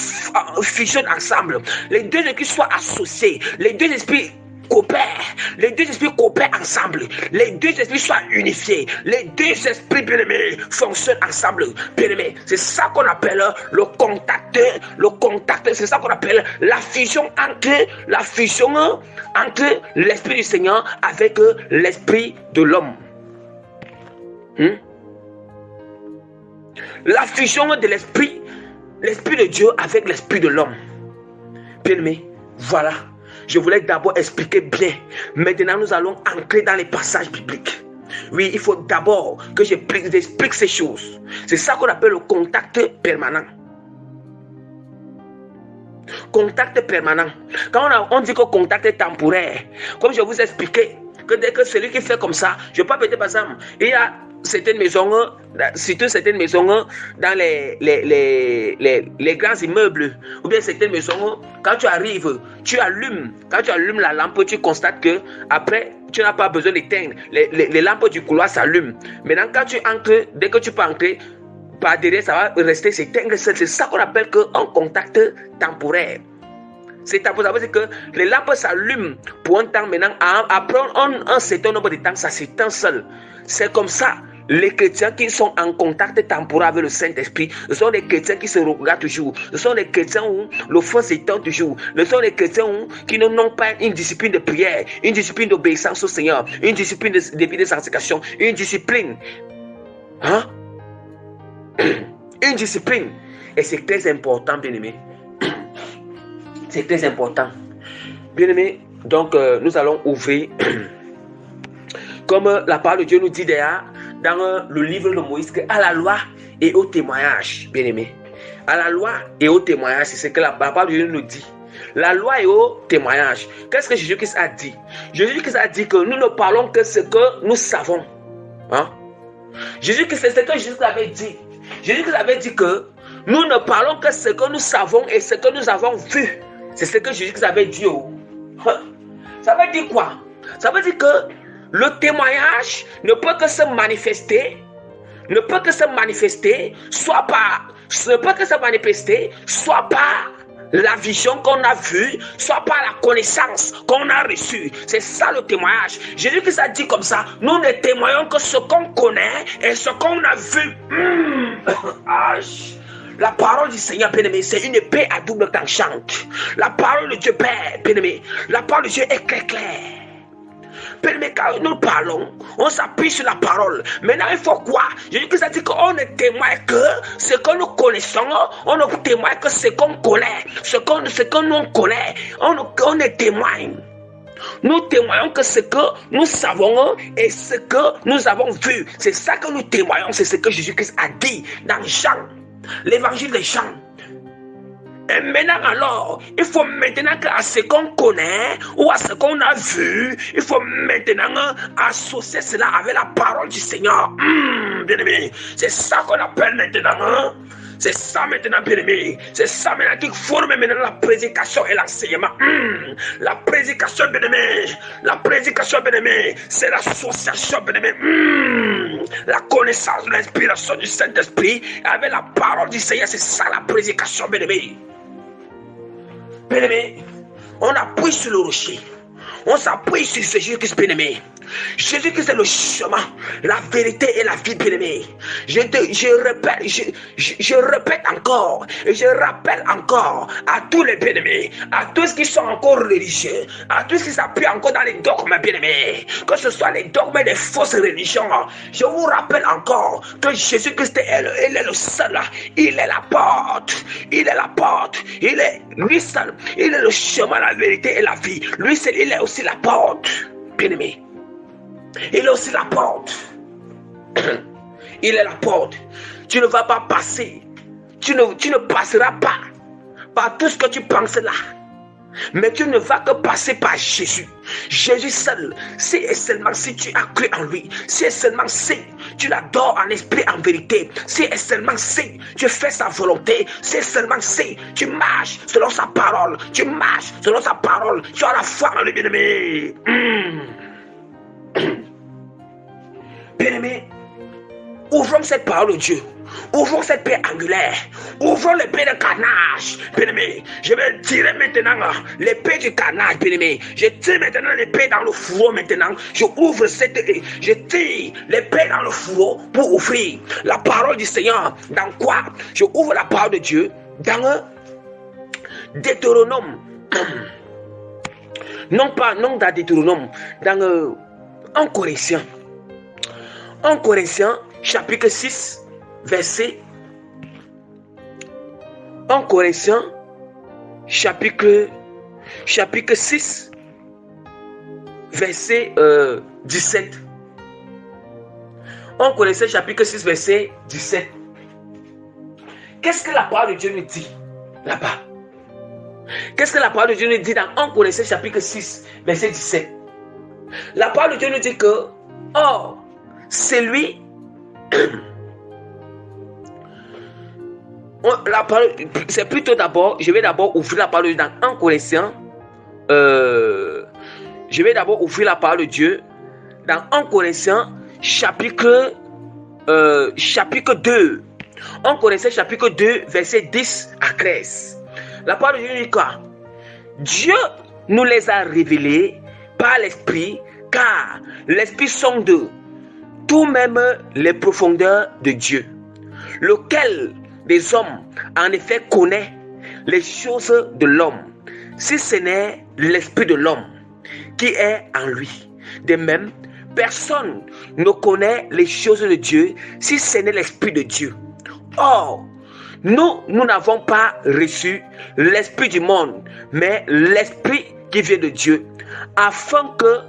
fusionnent ensemble. Les deux esprits soient associés. Les deux esprits coopèrent ensemble. Les deux esprits soient unifiés. Les deux esprits bien-aimés fonctionnent ensemble. Bien-aimés, c'est ça qu'on appelle le contact. C'est ça qu'on appelle la fusion entre l'esprit du Seigneur avec l'esprit de l'homme. La fusion de l'esprit de Dieu avec l'esprit de l'homme. Bien-aimés, voilà. Je voulais d'abord expliquer bien. Maintenant, nous allons entrer dans les passages bibliques. Oui, il faut d'abord que j'explique ces choses. C'est ça qu'on appelle le contact permanent. Contact permanent. Quand on dit que contact est temporaire, comme je vous ai expliqué, que dès que celui qui fait comme ça, je peux peut-être par exemple, il y a certaines maisons, surtout certaines maisons dans les grands immeubles, ou bien certaines maisons, quand tu arrives, quand tu allumes la lampe, tu constates que après, tu n'as pas besoin d'éteindre. Les lampes du couloir s'allument. Maintenant, quand tu entres, dès que tu peux entrer, par derrière, ça va rester s'éteindre. C'est ça qu'on appelle un contact temporaire. C'est temporaire, ça veut dire que les lampes s'allument pour un temps. Maintenant, après un certain nombre de temps, ça s'éteint seul. C'est comme ça. Les chrétiens qui sont en contact temporaire avec le Saint-Esprit, ce sont des chrétiens qui se regardent toujours. Ce sont des chrétiens où le feu s'éteint toujours. Ce sont des chrétiens qui n'ont pas une discipline de prière, une discipline d'obéissance au Seigneur, une discipline de vie de sanctification, une discipline. Hein? Une discipline. Et c'est très important, bien-aimé. C'est très important. Bien-aimé, donc nous allons ouvrir, comme la parole de Dieu nous dit déjà, dans le livre de Moïse, à la loi et au témoignage, bien-aimé. À la loi et au témoignage, c'est ce que la parole de Dieu nous dit. La loi et au témoignage. Qu'est-ce que Jésus-Christ a dit? Jésus-Christ a dit que nous ne parlons que ce que nous savons. Hein? Jésus-Christ, c'est ce que Jésus avait dit. Jésus-Christ avait dit que nous ne parlons que ce que nous savons et ce que nous avons vu. C'est ce que Jésus-Christ avait dit. Ça veut dire quoi? Ça veut dire que le témoignage ne peut que se manifester ne peut que se manifester, soit par la vision qu'on a vue, soit par la connaissance qu'on a reçue. C'est ça le témoignage. Jésus-Christ a dit comme ça, nous ne témoignons que ce qu'on connaît et ce qu'on a vu. La parole du Seigneur, bien-aimé, c'est une épée à double tranchant. La parole de Dieu, Père, bien-aimé, la parole de Dieu est claire. Bien-aimé, quand nous parlons, on s'appuie sur la parole. Maintenant, il faut quoi? Jésus-Christ a dit qu'on ne témoigne que ce que nous connaissons. On ne témoigne que ce qu'on connaît. Ce que nous connaît. On ne témoigne. Nous témoignons que ce que nous savons et ce que nous avons vu. C'est ça que nous témoignons. C'est ce que Jésus-Christ a dit dans Jean. L'évangile de Jean. Et maintenant alors, il faut maintenant qu'à ce qu'on connaît ou à ce qu'on a vu, il faut maintenant associer cela avec la parole du Seigneur. Bien-aimé, c'est ça qu'on appelle maintenant. C'est ça maintenant, bien-aimé. C'est ça maintenant qui forme maintenant la prédication et l'enseignement. La prédication, bien-aimé. La prédication, bien-aimé. C'est l'association, bien-aimé. La connaissance, l'inspiration du Saint-Esprit avec la parole du Seigneur. C'est ça la prédication, bien-aimé. Bien-aimé, on appuie sur le rocher. On s'appuie sur Jésus-Christ, bien-aimé. Jésus-Christ est le chemin, la vérité et la vie, bien-aimé. Je répète encore et je rappelle encore à tous les bien-aimés, à tous qui sont encore religieux, à tous qui s'appuient encore dans les dogmes, bien-aimés, que ce soit les dogmes des fausses religions. Je vous rappelle encore que Jésus-Christ est le seul, il est la porte, il est la porte, il est lui seul, il est le chemin, la vérité et la vie. Lui seul, il est aussi la porte, bien-aimé. Il est aussi la porte. Il est la porte. Tu ne vas pas passer. Tu ne passeras pas par tout ce que tu penses là. Mais tu ne vas que passer par Jésus. Jésus seul. Si et seulement si tu as cru en lui. Si et seulement si tu l'adores en esprit, en vérité. Si et seulement si tu fais sa volonté. Si et seulement si tu marches selon sa parole. Tu marches selon sa parole. Tu as la foi en lui, bien-aimé. Bien-aimés, ouvrons cette parole de Dieu. Ouvrons cette paix angulaire. Ouvrons l'épée de carnage. Bien-aimés, je vais tirer maintenant l'épée du carnage. Bien-aimés, je tire maintenant l'épée dans le fourreau maintenant. Je ouvre cette épée. Je tire l'épée dans le fourreau pour ouvrir la parole du Seigneur. Dans quoi? Je ouvre la parole de Dieu dans Deutéronome. Non dans Deutéronome, dans 1 Corinthiens. 1 Corinthiens, chapitre 6, verset 1 Corinthiens, chapitre 6, verset 17. 1 Corinthiens, chapitre 6, verset 17. Qu'est-ce que la parole de Dieu nous dit là-bas? Qu'est-ce que la parole de Dieu nous dit dans 1 Corinthiens, chapitre 6, verset 17? La parole de Dieu nous dit que, or, c'est lui. La parole, c'est plutôt d'abord, je vais d'abord ouvrir la parole de Dieu dans 1 Corinthiens. Je vais d'abord ouvrir la parole de Dieu dans 1 Corinthiens, chapitre 2. 1 Corinthiens, chapitre 2, verset 10 à 13. La parole de Dieu dit quoi? Dieu nous les a révélés par l'Esprit, car l'Esprit sonde tout même les profondeurs de Dieu, lequel des hommes en effet connaît les choses de l'homme, si ce n'est l'esprit de l'homme qui est en lui. De même, personne ne connaît les choses de Dieu si ce n'est l'esprit de Dieu. Or, nous n'avons pas reçu l'esprit du monde, mais l'esprit qui vient de Dieu, afin que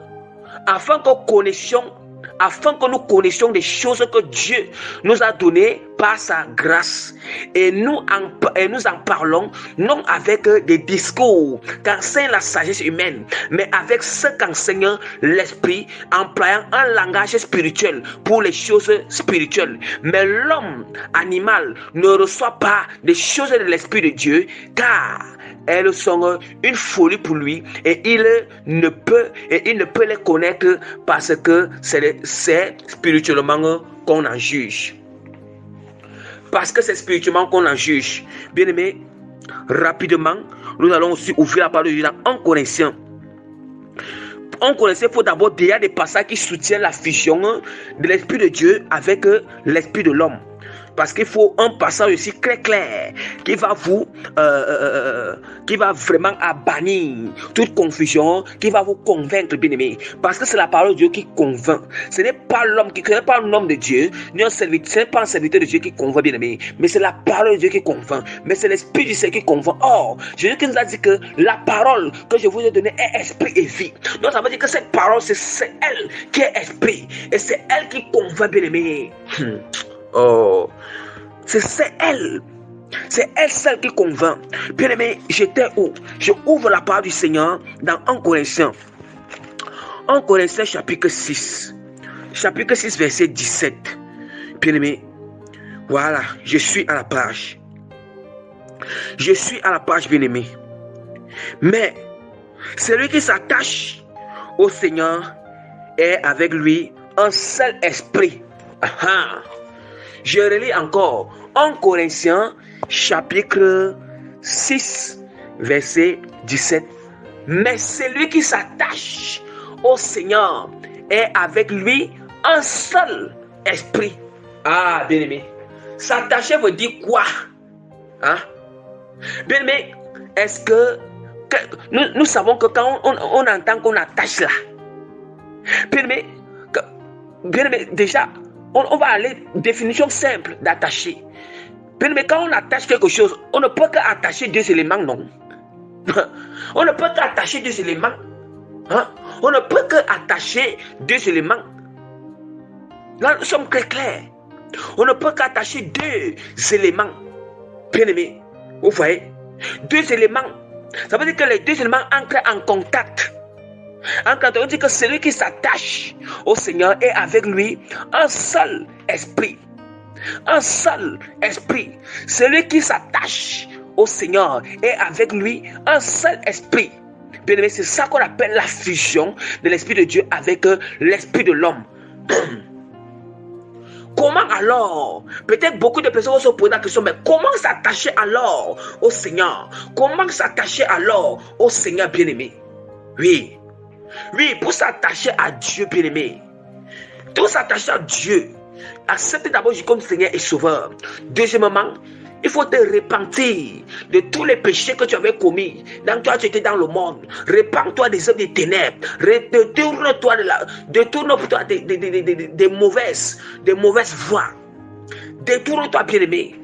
nous connaissions des choses que Dieu nous a données par sa grâce. Et nous en parlons non avec des discours qu'enseigne la sagesse humaine, mais avec ce qu'enseigne l'esprit, employant un langage spirituel pour les choses spirituelles. Mais l'homme animal ne reçoit pas des choses de l'esprit de Dieu, car elles sont une folie pour lui, et il ne peut les connaître parce que c'est spirituellement qu'on en juge. parce que c'est spirituellement qu'on en juge. Bien-aimé, rapidement, nous allons aussi ouvrir la parole de Dieu dans 1 Corinthiens. En Corinthiens, il faut d'abord déjà des passages qui soutiennent la fusion de l'Esprit de Dieu avec l'Esprit de l'homme. Parce qu'il faut un passage aussi très clair qui va vraiment bannir toute confusion, qui va vous convaincre, bien-aimé. Parce que c'est la parole de Dieu qui convainc. Ce n'est pas l'homme ce n'est pas un homme de Dieu, ni un serviteur, ce n'est pas un serviteur de Dieu qui convainc, bien-aimé. Mais c'est la parole de Dieu qui convainc. Mais c'est l'Esprit du Seigneur qui convainc. Or, Jésus qui nous a dit que la parole que je vous ai donnée est esprit et vie. Donc ça veut dire que cette parole, c'est elle qui est esprit. Et c'est elle qui convainc, bien-aimé. Oh, c'est elle celle qui convainc. Bien aimé, j'étais où? Je ouvre la parole du Seigneur dans 1 Corinthiens. 1 Corinthiens chapitre 6. Chapitre 6 verset 17. Bien aimé, voilà, je suis à la page. Je suis à la page, bien aimé. Mais celui qui s'attache au Seigneur est avec lui un seul esprit. Je relis encore 1 Corinthiens chapitre 6 verset 17. Mais celui qui s'attache au Seigneur est avec lui un seul esprit. Ah, bien-aimé, s'attacher veut dire quoi? Bien-aimé, est-ce que nous savons que quand on entend qu'on attache là, bien-aimé, déjà, on va aller définition simple d'attacher. Mais quand on attache quelque chose, on ne peut qu'attacher 2 éléments, non. On ne peut qu'attacher 2 éléments. On ne peut qu'attacher 2 éléments. Là, nous sommes très clairs. On ne peut qu'attacher 2 éléments. Bien aimé, vous voyez, 2 éléments. Ça veut dire que les 2 éléments entrent en contact. On dit que celui qui s'attache au Seigneur est avec lui un seul esprit. Un seul esprit. Celui qui s'attache au Seigneur est avec lui un seul esprit. Bien aimé, c'est ça qu'on appelle la fusion de l'Esprit de Dieu avec l'Esprit de l'homme. Comment alors? Peut-être beaucoup de personnes vont se poser la question, mais comment s'attacher alors au Seigneur? Comment s'attacher alors au Seigneur bien-aimé? Oui, pour s'attacher à Dieu bien-aimé. Pour s'attacher à Dieu, accepte d'abord Jésus comme Seigneur et Sauveur. Deuxièmement, il faut te repentir de tous les péchés que tu avais commis. Dans toi, tu étais dans le monde. Repends-toi des œuvres des ténèbres. Détourne-toi des mauvaises voies. Détourne-toi, bien-aimé.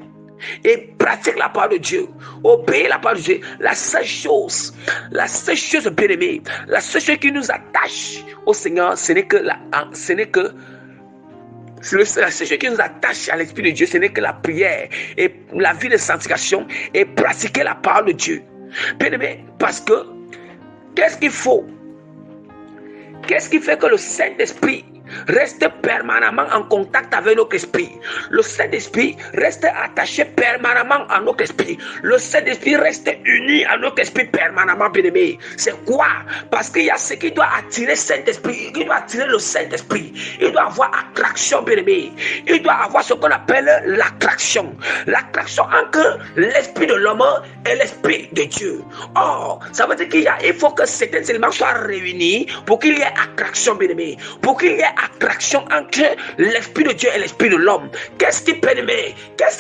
Et pratique la parole de Dieu. Obéis la parole de Dieu. La seule chose, bien-aimé, la seule chose qui nous attache au Seigneur, ce n'est que la seule chose qui nous attache à l'Esprit de Dieu, ce n'est que la prière et la vie de sanctification et pratiquer la parole de Dieu. Bien-aimé, parce que qu'est-ce qu'il faut? Qu'est-ce qui fait que le Saint-Esprit reste permanemment en contact avec notre esprit? Le Saint-Esprit reste attaché permanemment à notre esprit. Le Saint-Esprit reste uni à notre esprit permanemment, bien-aimé. C'est quoi? Parce qu'il y a ce qui doit attirer Saint-Esprit, qui doit attirer le Saint-Esprit. Il doit avoir attraction, bien-aimé. Il doit avoir ce qu'on appelle l'attraction. L'attraction entre l'esprit de l'homme et l'esprit de Dieu. Or, ça veut dire qu'il faut que certains éléments soient réunis pour qu'il y ait attraction, bien-aimé. Pour qu'il y ait attraction entre l'esprit de Dieu et l'esprit de l'homme. Qu'est-ce qui permet? Quels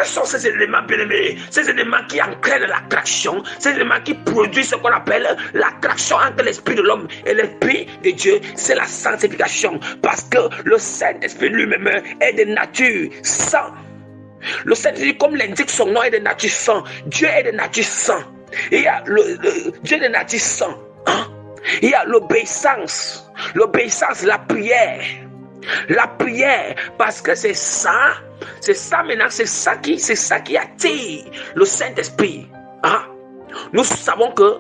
sont ces éléments, bien-aimés? Ces éléments qui entraînent l'attraction, ces éléments qui produisent ce qu'on appelle l'attraction entre l'esprit de l'homme et l'esprit de Dieu, c'est la sanctification. Parce que le Saint-Esprit lui-même est de nature sainte. Le Saint-Esprit, comme l'indique son nom, est de nature sainte. Dieu est de nature sainte. Il y a Dieu de nature sainte. Il y a l'obéissance, la prière, parce que c'est ça maintenant, c'est ça qui attire le Saint-Esprit. Nous savons que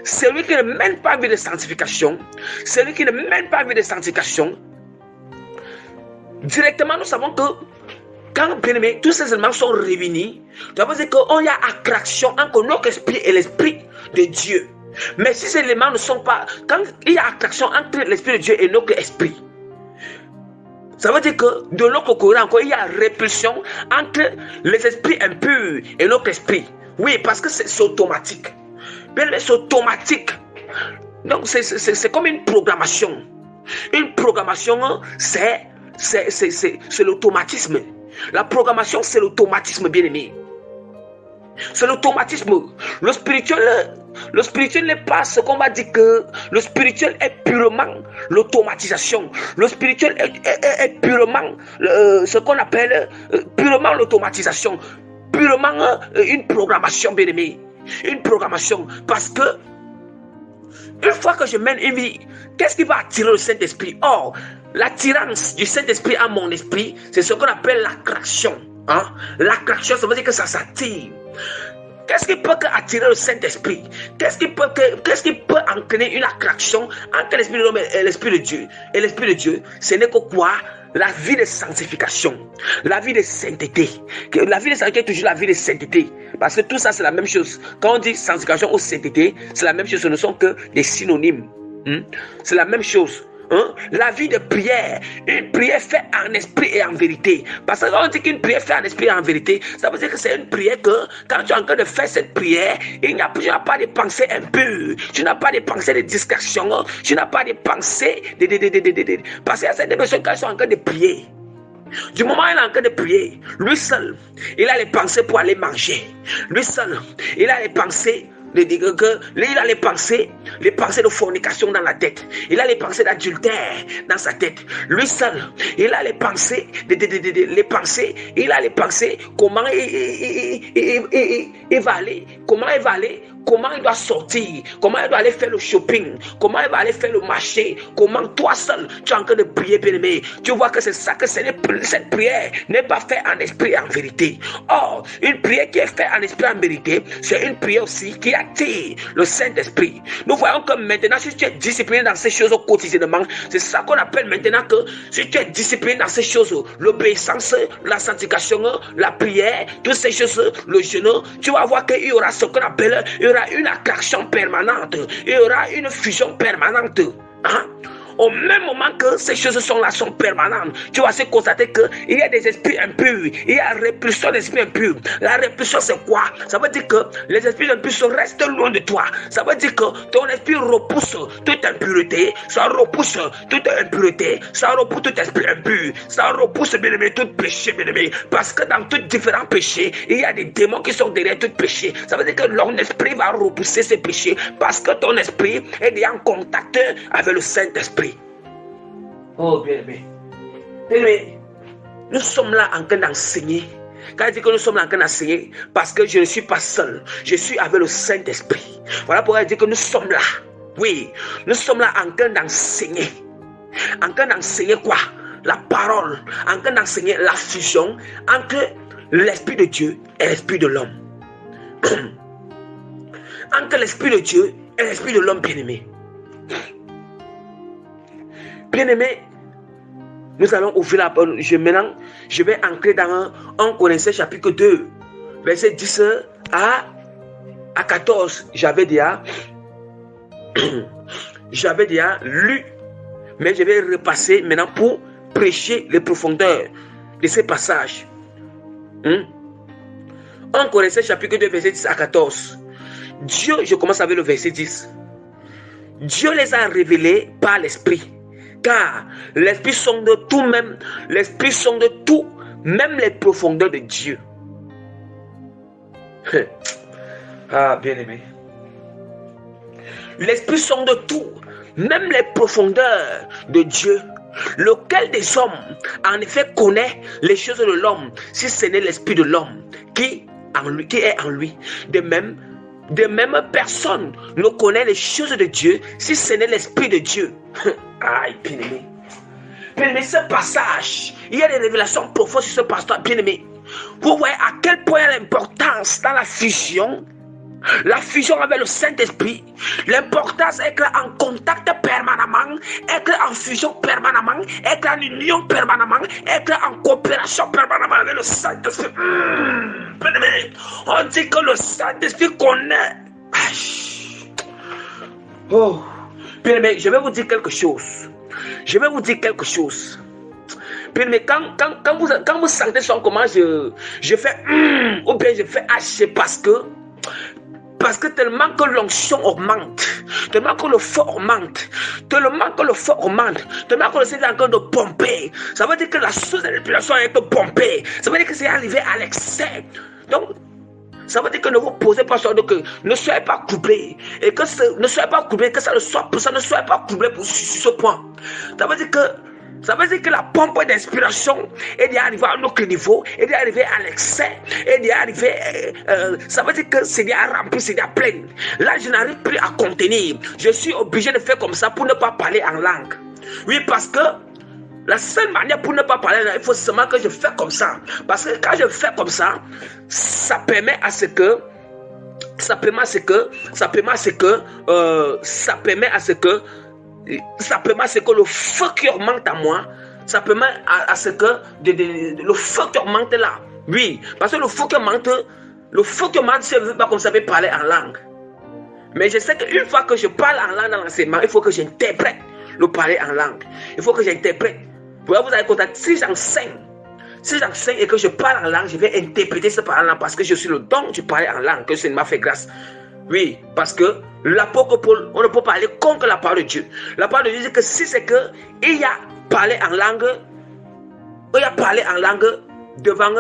celui qui ne mène pas une vie de sanctification, directement nous savons que quand tous ces éléments sont réunis, ça veut dire qu'il y a attraction entre notre esprit et l'esprit de Dieu. Mais si ces éléments ne sont pas, quand il y a attraction entre l'esprit de Dieu et notre esprit, Ça veut dire que de l'autre côté encore, il y a répulsion entre les esprits impurs et notre esprit. Oui, parce que c'est automatique. C'est automatique. Donc, c'est comme une programmation. Une programmation, c'est l'automatisme. La programmation, c'est l'automatisme, bien-aimé. C'est l'automatisme. Le spirituel n'est pas ce qu'on va dire que le spirituel est purement l'automatisation. Le spirituel est purement ce qu'on appelle purement l'automatisation. Purement une programmation, bien-aimé. Une programmation. Parce que une fois que je mène une vie, qu'est-ce qui va attirer le Saint-Esprit? Or, l'attirance du Saint-Esprit à mon esprit, c'est ce qu'on appelle l'attraction. Hein? L'attraction, ça veut dire que ça s'attire. Qu'est-ce qui peut attirer le Saint-Esprit? Qu'est-ce qui peut entraîner une attraction entre l'Esprit de l'homme et l'Esprit de Dieu? Et l'Esprit de Dieu, ce n'est que quoi? La vie de sanctification, la vie de sainteté. La vie de sainteté est toujours la vie de sainteté. Parce que tout ça, c'est la même chose. Quand on dit sanctification ou sainteté, c'est la même chose. Ce ne sont que des synonymes. C'est la même chose. La vie de prière, une prière faite en esprit et en vérité. Parce que quand on dit qu'une prière faite en esprit et en vérité, ça veut dire que c'est une prière que quand tu es en train de faire cette prière, tu n'as pas de pensées impures, tu n'as pas de pensées de distraction, tu n'as pas de pensées parce qu'il y a certaines personnes qui sont en train de prier. Du moment où il est en train de prier, lui seul, il a les pensées pour aller manger. Lui seul, il a les pensées. Il a les pensées de fornication dans la tête. Il a les pensées d'adultère dans sa tête. Lui seul, il a les pensées, il a les pensées comment il va aller, comment il doit sortir, comment il doit aller faire le shopping, comment il va aller faire le marché, comment toi seul, tu es en train de prier, bien-aimé. Tu vois que c'est ça, que cette prière n'est pas faite en esprit et en vérité. Or, une prière qui est faite en esprit et en vérité, c'est une prière aussi qui attire le Saint-Esprit. Nous voyons que maintenant, si tu es discipliné dans ces choses quotidiennement, c'est ça qu'on appelle maintenant que si tu es discipliné dans ces choses, l'obéissance, la sanctification, la prière, toutes ces choses, le jeûne, tu vas voir qu'il y aura ce qu'on appelle, il y aura une attraction permanente, il y aura une fusion permanente. Hein? Au même moment que ces choses sont permanentes, tu vas se constater qu'il y a des esprits impurs, il y a répulsion d'esprits impurs. La répulsion, c'est quoi? Ça veut dire que les esprits impurs restent loin de toi. Ça veut dire que ton esprit repousse toute impureté, ça repousse toute impureté, ça repousse tout esprit impur, ça repousse, bien aimé, tout péché, bien aimé. Parce que dans tous différents péchés, il y a des démons qui sont derrière tout péché. Ça veut dire que ton esprit va repousser ces péchés parce que ton esprit est déjà en contact avec le Saint-Esprit. Oh, bien-aimé. Bien-aimé, nous sommes là en train d'enseigner. Quand je dis que nous sommes là en train d'enseigner, parce que je ne suis pas seul, je suis avec le Saint-Esprit. Voilà pourquoi je dis que nous sommes là. Oui, nous sommes là en train d'enseigner. En train d'enseigner quoi? La parole. En train d'enseigner la fusion entre l'Esprit de Dieu et l'Esprit de l'homme. Entre l'Esprit de Dieu et l'Esprit de l'homme, bien-aimé. Bien-aimé, nous allons ouvrir la parole. Maintenant, je vais entrer dans 1 Corinthiens chapitre 2, verset 10 à 14. J'avais déjà lu, mais je vais repasser maintenant pour prêcher les profondeurs de ces passages. 1 Corinthiens chapitre 2, verset 10 à 14. Dieu, je commence avec le verset 10. Dieu les a révélés par l'Esprit. Car l'Esprit sonde tout, même l'Esprit sonde tout, même les profondeurs de Dieu. Ah, bien-aimé. L'Esprit sonde tout, même les profondeurs de Dieu. Lequel des hommes, en effet, connaît les choses de l'homme, si ce n'est l'Esprit de l'homme qui est en lui. De même, personne ne connaît les choses de Dieu si ce n'est l'Esprit de Dieu. Aïe, bien-aimé. Bien-aimé, ce passage, il y a des révélations profondes sur ce passage, bien-aimé. Vous voyez à quel point l'importance dans la fusion avec le Saint-Esprit, l'importance est être en contact permanemment, être en fusion permanemment, être en union permanemment, être en coopération permanemment avec le Saint-Esprit. Bien-aimé, on dit que le Saint-Esprit connaît. Oh, bien-aimé, je vais vous dire quelque chose. Mais quand vous sentez sur comment je fais ou bien je fais hacher parce que tellement que l'onction augmente, tellement que le feu augmente, tellement que le Seigneur est en train de pomper, ça veut dire que la source de l'inspiration est pompée, ça veut dire que c'est arrivé à l'excès. Donc, ça veut dire que ne vous posez pas sur que ne soyez pas couplés et que ne soyez pas couplés, que ça ne soit pas couplé pour ce point. Ça veut dire que la pompe d'inspiration est arrivée à un autre niveau, est arrivée à l'excès, est arrivée. Ça veut dire que c'est déjà rempli, c'est déjà plein. Là, je n'arrive plus à contenir. Je suis obligé de faire comme ça pour ne pas parler en langue. Oui, parce que la seule manière pour ne pas parler en langue, il faut seulement que je fais comme ça. Parce que quand je fais comme ça, ça permet à ce que le feu qui augmente à moi, ça permet à ce que le feu qui augmente là. Oui, parce que le feu qui augmente, je ne veux pas qu'on sache parler en langue. Mais je sais qu'une fois que je parle en langue dans l'enseignement, il faut que j'interprète le parler en langue. Il faut que j'interprète. Vous avez contact. Si j'enseigne et que je parle en langue, je vais interpréter ce parler en langue parce que je suis le don du parler en langue, que le Seigneur m'a fait grâce. Oui, parce que l'apôtre Paul, on ne peut parler contre la parole de Dieu. La parole de Dieu dit que si c'est que il y a parlé en langue devant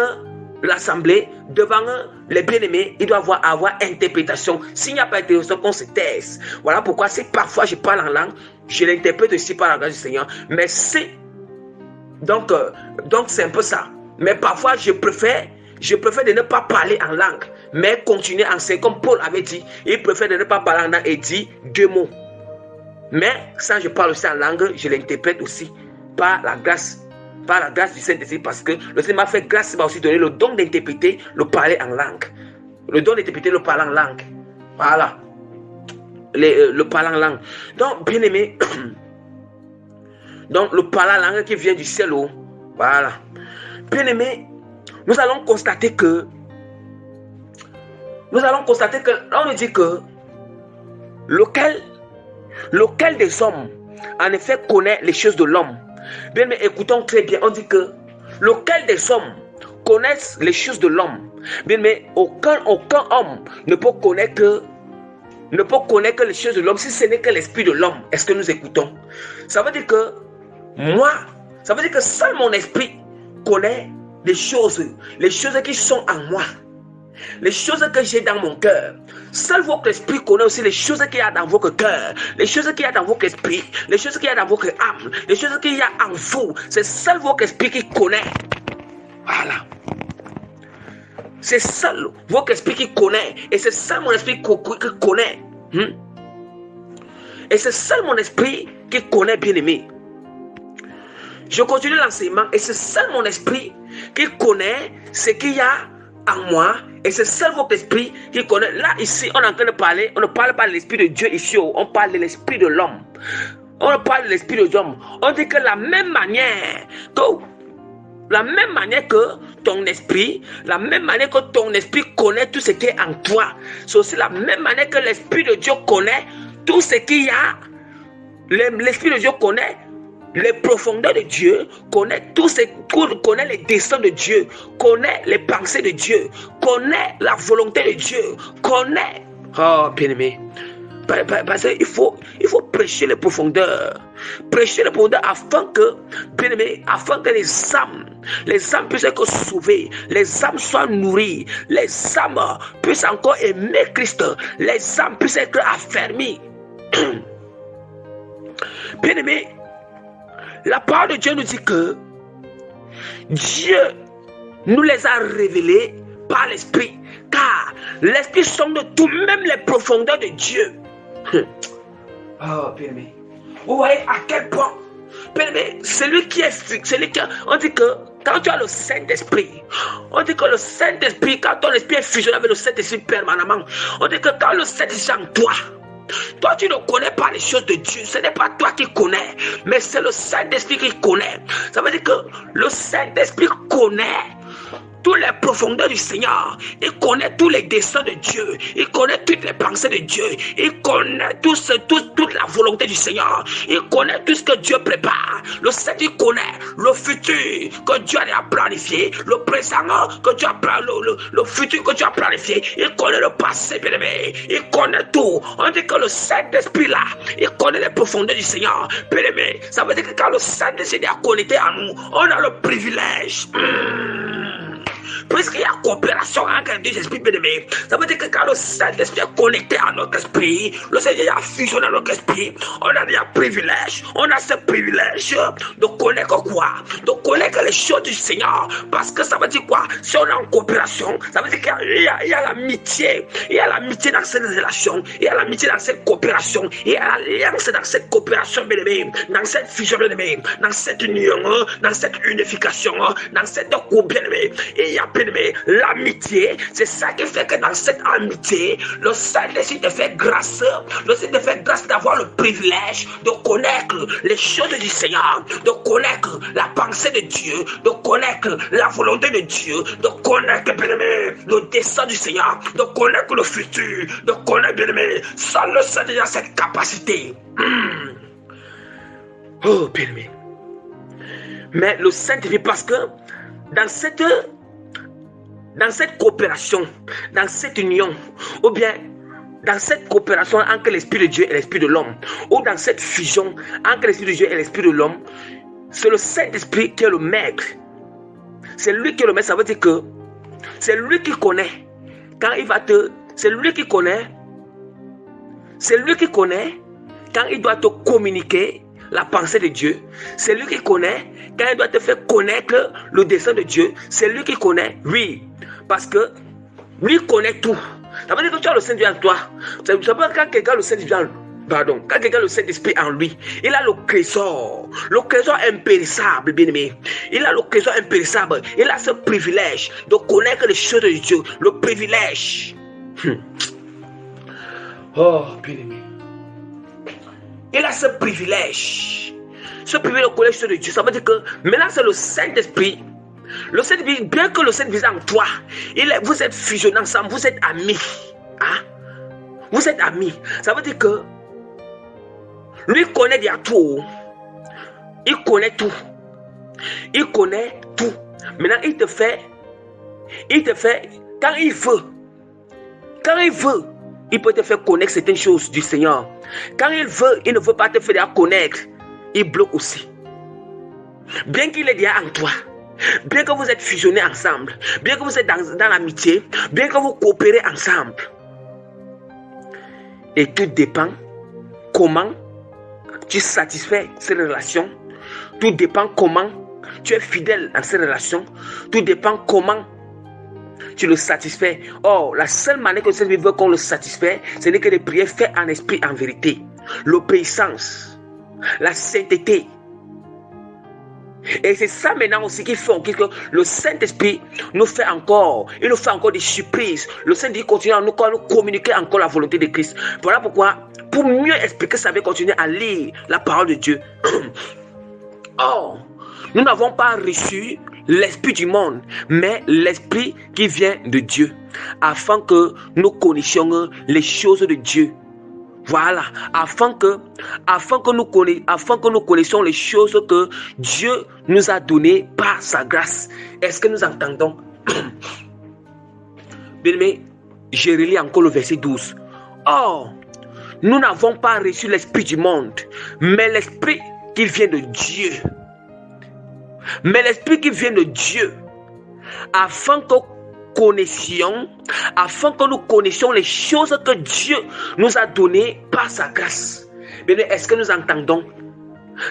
l'assemblée, devant les bien-aimés, il doit avoir interprétation. S'il n'y a pas interprétation, qu'on se taise. Voilà pourquoi si parfois je parle en langue, je l'interprète aussi par la grâce du Seigneur. Mais c'est donc c'est un peu ça. Mais parfois je préfère de ne pas parler en langue, mais continuer à enseigner comme Paul avait dit. Il préfère de ne pas parler en langue et dire 2 mots. Mais quand je parle aussi en langue, je l'interprète aussi par la grâce du Saint-Esprit, parce que le Seigneur m'a fait grâce, il m'a aussi donné le don d'interpréter le parler en langue. Le don d'interpréter le parler en langue. Voilà. Le parler en langue. Donc, bien aimé, donc le parler en langue qui vient du ciel. Voilà. Bien aimé, nous allons constater que on nous dit que lequel des hommes en effet connaît les choses de l'homme. Bien, mais écoutons très bien, on dit que lequel des hommes connaissent les choses de l'homme. Bien, mais aucun homme ne peut connaître les choses de l'homme si ce n'est que l'esprit de l'homme. Est-ce que nous écoutons? Ça veut dire que seul mon esprit connaît les choses qui sont en moi, les choses que j'ai dans mon cœur. Seul votre esprit connaît aussi les choses qu'il y a dans votre cœur, les choses qu'il y a dans votre esprit, les choses qu'il y a dans votre âme, les choses qu'il y a en vous. C'est seul votre esprit qui connaît. Voilà. C'est seul votre esprit qui connaît. Et c'est seul mon esprit qui connaît. Et c'est seul mon esprit qui connaît, bien aimé. Je continue l'enseignement et c'est seul mon esprit qui connaît ce qu'il y a en moi, et c'est seul votre esprit qui connaît. Là, ici, on est en train de parler, on ne parle pas de l'esprit de Dieu ici, on parle de l'esprit de l'homme. On parle de l'esprit de l'homme. On dit que la même manière que ton esprit, connaît tout ce qui est en toi, c'est aussi la même manière que l'esprit de Dieu connaît tout ce qu'il y a. L'esprit de Dieu connaît les profondeurs de Dieu, connaît les desseins de Dieu, connaît les pensées de Dieu, connaît la volonté de Dieu, connaît. Oh, bien-aimé. Parce qu'il faut prêcher les profondeurs. Prêcher les profondeurs afin que les âmes puissent être sauvées, les âmes soient nourries, les âmes puissent encore aimer Christ, les âmes puissent être affermies. Bien-aimé, la parole de Dieu nous dit que Dieu nous les a révélés par l'Esprit, car l'Esprit sonde tout, même les profondeurs de Dieu. Oh, bien-aimé. Vous voyez à quel point, bien-aimé, on dit que quand tu as le Saint-Esprit, on dit que le Saint-Esprit, quand ton esprit est fusionné avec le Saint-Esprit permanemment, on dit que quand le Saint-Esprit est en toi, tu ne connais pas les choses de Dieu. Ce n'est pas toi qui connais, mais c'est le Saint-Esprit qui connaît. Ça veut dire que le Saint-Esprit connaît toutes les profondeurs du Seigneur. Il connaît tous les desseins de Dieu. Il connaît toutes les pensées de Dieu. Il connaît toute la volonté du Seigneur. Il connaît tout ce que Dieu prépare. Le Seigneur connaît le futur que Dieu a planifié, le présent que Dieu a planifié, le futur que Dieu a planifié. Il connaît le passé, bien-aimé. Il connaît tout. On dit que le Saint-Esprit là, il connaît les profondeurs du Seigneur. Bien-aimé, ça veut dire que quand le Saint-Esprit est connecté à nous, on a le privilège. Puisqu'il y a coopération entre les deux esprits bien-aimés, ça veut dire que quand le Saint-Esprit est connecté à notre esprit, le Seigneur a fusionné à notre esprit, on a des privilèges, on a ce privilège de connaître quoi? De connaître les choses du Seigneur. Parce que ça veut dire quoi? Si on est en coopération, ça veut dire qu'il y a l'amitié. Il y a l'amitié dans cette relation, il y a l'amitié dans cette coopération, il y a l'alliance dans cette coopération bien-aimée, dans cette fusion bien-aimée, dans cette union, dans cette unification, dans cette coupe bien-aimée. Il y a bien-aimé l'amitié. C'est ça qui fait que dans cette amitié, le Saint-Esprit te fait grâce. Le Seigneur te fait grâce d'avoir le privilège de connaître les choses du Seigneur, de connaître la pensée de Dieu, de connaître la volonté de Dieu, de connaître bien-aimé le dessein du Seigneur, de connaître le futur, de connaître bien-aimé. Ça, le Seigneur a cette capacité. Oh bien-aimé. Mais le Saint-Esprit, parce que dans cette coopération, dans cette union, ou bien dans cette coopération entre l'Esprit de Dieu et l'Esprit de l'homme, ou dans cette fusion entre l'Esprit de Dieu et l'Esprit de l'homme, c'est le Saint-Esprit qui est le maître. C'est lui qui est le maître, ça veut dire que c'est lui qui connaît. Quand il va te... C'est lui qui connaît quand il doit te communiquer la pensée de Dieu. C'est lui qui connaît quand il doit te faire connaître le dessein de Dieu. C'est lui qui connaît, oui. Parce que lui connaît tout. Ça veut dire que tu as le Saint-Esprit en toi. Ça veut dire que quand quelqu'un a le Saint-Esprit quand quelqu'un a le Saint-Esprit en lui, il a le trésor impérissable, bien-aimé. Il a le trésor impérissable. Il a ce privilège de connaître les choses de Dieu. Le privilège. Oh, bien-aimé. Il a ce privilège. Ce privilège de connaître les choses de Dieu. Ça veut dire que maintenant c'est le Saint-Esprit. Le Saint-Esprit, bien que le Saint-Esprit en toi, vous êtes fusionnés ensemble, vous êtes amis. Hein? Vous êtes amis. Ça veut dire que lui connaît déjà tout. Il connaît tout. Il connaît tout. Maintenant, il te fait, quand il veut, il peut te faire connaître certaines choses du Seigneur. Quand il ne veut pas te faire connaître, il bloque aussi. Bien qu'il est déjà en toi, bien que vous êtes fusionnés ensemble, bien que vous êtes dans l'amitié, bien que vous coopérez ensemble. Et tout dépend comment tu satisfais ces relations. Tout dépend comment tu es fidèle à ces relations. Tout dépend comment tu le satisfais. Or, la seule manière que le Seigneur veut qu'on le satisfait, ce n'est que des prières faites en esprit, en vérité. L'obéissance, la sainteté. Et c'est ça maintenant aussi qui fait que le Saint-Esprit nous fait encore des surprises. Le Saint-Esprit continue à nous communiquer encore la volonté de Christ. Voilà pourquoi, pour mieux expliquer ça, va continuer à lire la parole de Dieu. Or, nous n'avons pas reçu l'esprit du monde, mais l'esprit qui vient de Dieu, afin que nous connaissions les choses de Dieu. Voilà, afin que nous connaissions les choses que Dieu nous a données par sa grâce. Est-ce que nous entendons? Bien-aimé, je relis encore le verset 12. Or, nous n'avons pas reçu l'esprit du monde, mais l'esprit qui vient de Dieu. Mais l'esprit qui vient de Dieu, afin que nous connaissions les choses que Dieu nous a données par sa grâce. Mais est-ce que nous entendons?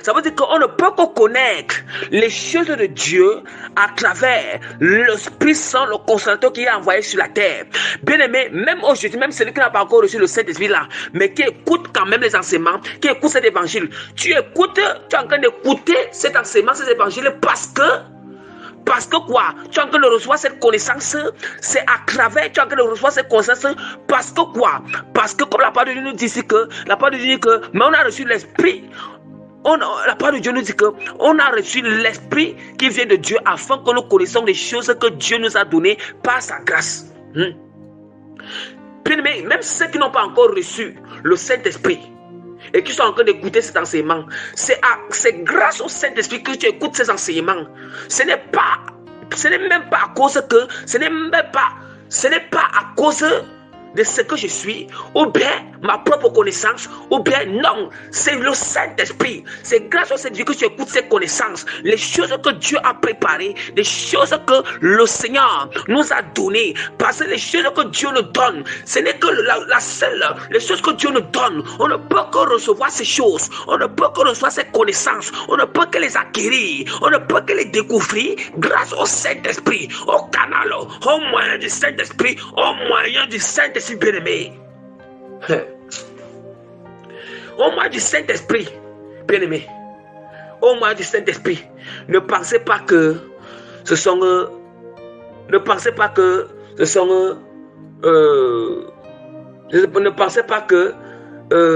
Ça veut dire qu'on ne peut que connaître les choses de Dieu à travers l'Esprit Saint, le Consolateur qui est envoyé sur la terre. Bien aimé, même aujourd'hui, même celui qui n'a pas encore reçu le Saint-Esprit là, mais qui écoute quand même les enseignements, qui écoute cet évangile, tu es en train d'écouter cet enseignement, cet évangile parce que quoi? Tu es en train de recevoir cette connaissance, c'est à travers, tu es en train de recevoir cette connaissance, parce que quoi? Parce que comme la parole de Dieu nous dit ici que, mais on a reçu l'esprit La parole de Dieu nous dit qu'on a reçu l'Esprit qui vient de Dieu afin que nous connaissions les choses que Dieu nous a données par sa grâce. Bien-aimés, même ceux qui n'ont pas encore reçu le Saint-Esprit et qui sont en train d'écouter cet enseignement, c'est grâce au Saint-Esprit que tu écoutes ces enseignements. Ce n'est même pas à cause que, ce n'est pas à cause de ce que je suis, ou bien ma propre connaissance, ou bien non, c'est le Saint-Esprit. C'est grâce au Saint-Esprit que tu écoutes ces connaissances, les choses que Dieu a préparées, les choses que le Seigneur nous a données, parce que les choses que Dieu nous donne, ce n'est que la seule, les choses que Dieu nous donne. On ne peut que recevoir ces choses, on ne peut que recevoir ces connaissances, on ne peut que les acquérir, on ne peut que les découvrir grâce au Saint-Esprit, au canal, au moyen du Saint-Esprit, au moyen du Saint-Esprit bien-aimé. Au moyen du Saint-Esprit, bien-aimé. Au moyen du Saint-Esprit. Ne pensez pas que ce sont ne pensez pas que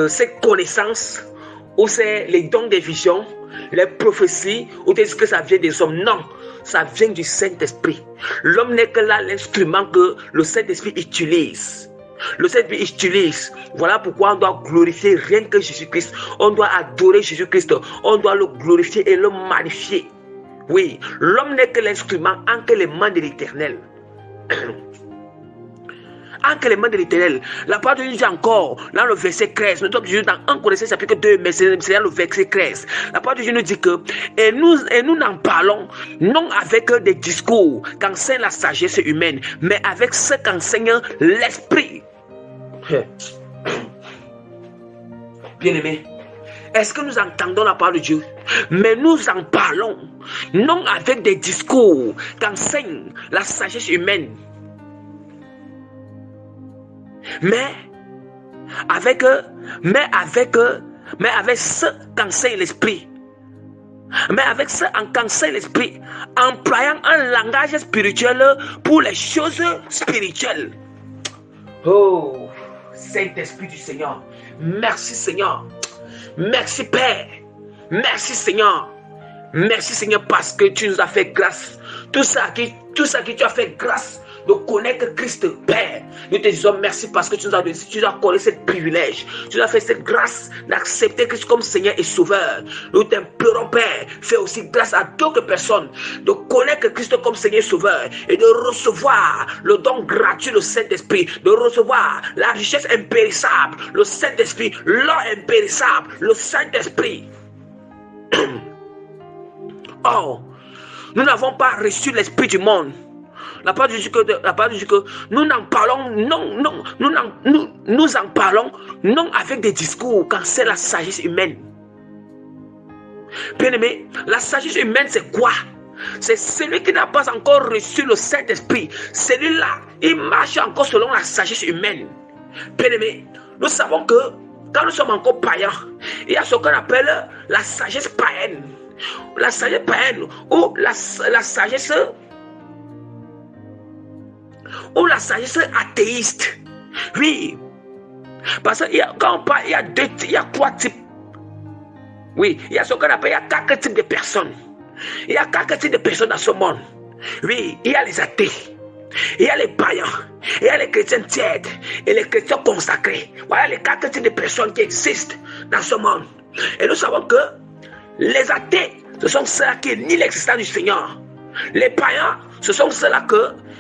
ces connaissances ou c'est les dons des visions, les prophéties, ou est-ce que ça vient des hommes? Non, ça vient du Saint-Esprit. L'homme n'est que là l'instrument que le Saint-Esprit utilise. Le Saint-Esprit utilise. Voilà pourquoi on doit glorifier rien que Jésus-Christ. On doit adorer Jésus-Christ. On doit le glorifier et le magnifier. Oui, l'homme n'est que l'instrument entre les mains de l'Éternel. Entre les mains de l'Éternel. La parole de Dieu dit encore, dans le verset 13, nous sommes dans 1 Corinthiens chapitre 2, mais c'est dans le verset 13. La parole de Dieu nous dit que, et nous n'en parlons, non avec des discours qu'enseigne la sagesse humaine, mais avec ce qu'enseigne l'Esprit. Bien-aimés, est-ce que nous entendons la parole de Dieu? Mais nous en parlons, non avec des discours qu'enseigne la sagesse humaine, mais avec ce qu'enseigne l'Esprit. Mais avec ce qu'enseigne l'Esprit, employant un langage spirituel pour les choses spirituelles. Oh, Saint-Esprit du Seigneur, merci Seigneur, merci Père, merci Seigneur, parce que tu nous as fait grâce. Tout ça qui tu as fait grâce de connaître Christ, Père. Nous te disons merci parce que tu nous as accordé ce privilège. Tu nous as fait cette grâce d'accepter Christ comme Seigneur et Sauveur. Nous t'implorons, Père, fais aussi grâce à d'autres personnes de connaître Christ comme Seigneur et Sauveur et de recevoir le don gratuit du Saint-Esprit, de recevoir la richesse impérissable, le Saint-Esprit, l'or impérissable, le Saint-Esprit. Oh, nous n'avons pas reçu l'esprit du monde. La parole dit que nous en parlons, nous en parlons non avec des discours quand c'est la sagesse humaine. Bien aimé, la sagesse humaine c'est quoi? C'est celui qui n'a pas encore reçu le Saint-Esprit. Celui-là, il marche encore selon la sagesse humaine. Bien aimé, nous savons que quand nous sommes encore païens, il y a ce qu'on appelle la sagesse païenne. La sagesse païenne ou la sagesse athéiste. Oui. Parce qu'il y a, quand on parle, il y a 3 types. Oui, il y a ce qu'on appelle, il y a 4 types de personnes. Il y a 4 types de personnes dans ce monde. Oui, il y a les athées, il y a les païens, il y a les chrétiens tièdes et les chrétiens consacrés. Voilà les 4 types de personnes qui existent dans ce monde. Et nous savons que les athées, ce sont ceux-là qui nient l'existence du Seigneur. Les païens, ce sont ceux-là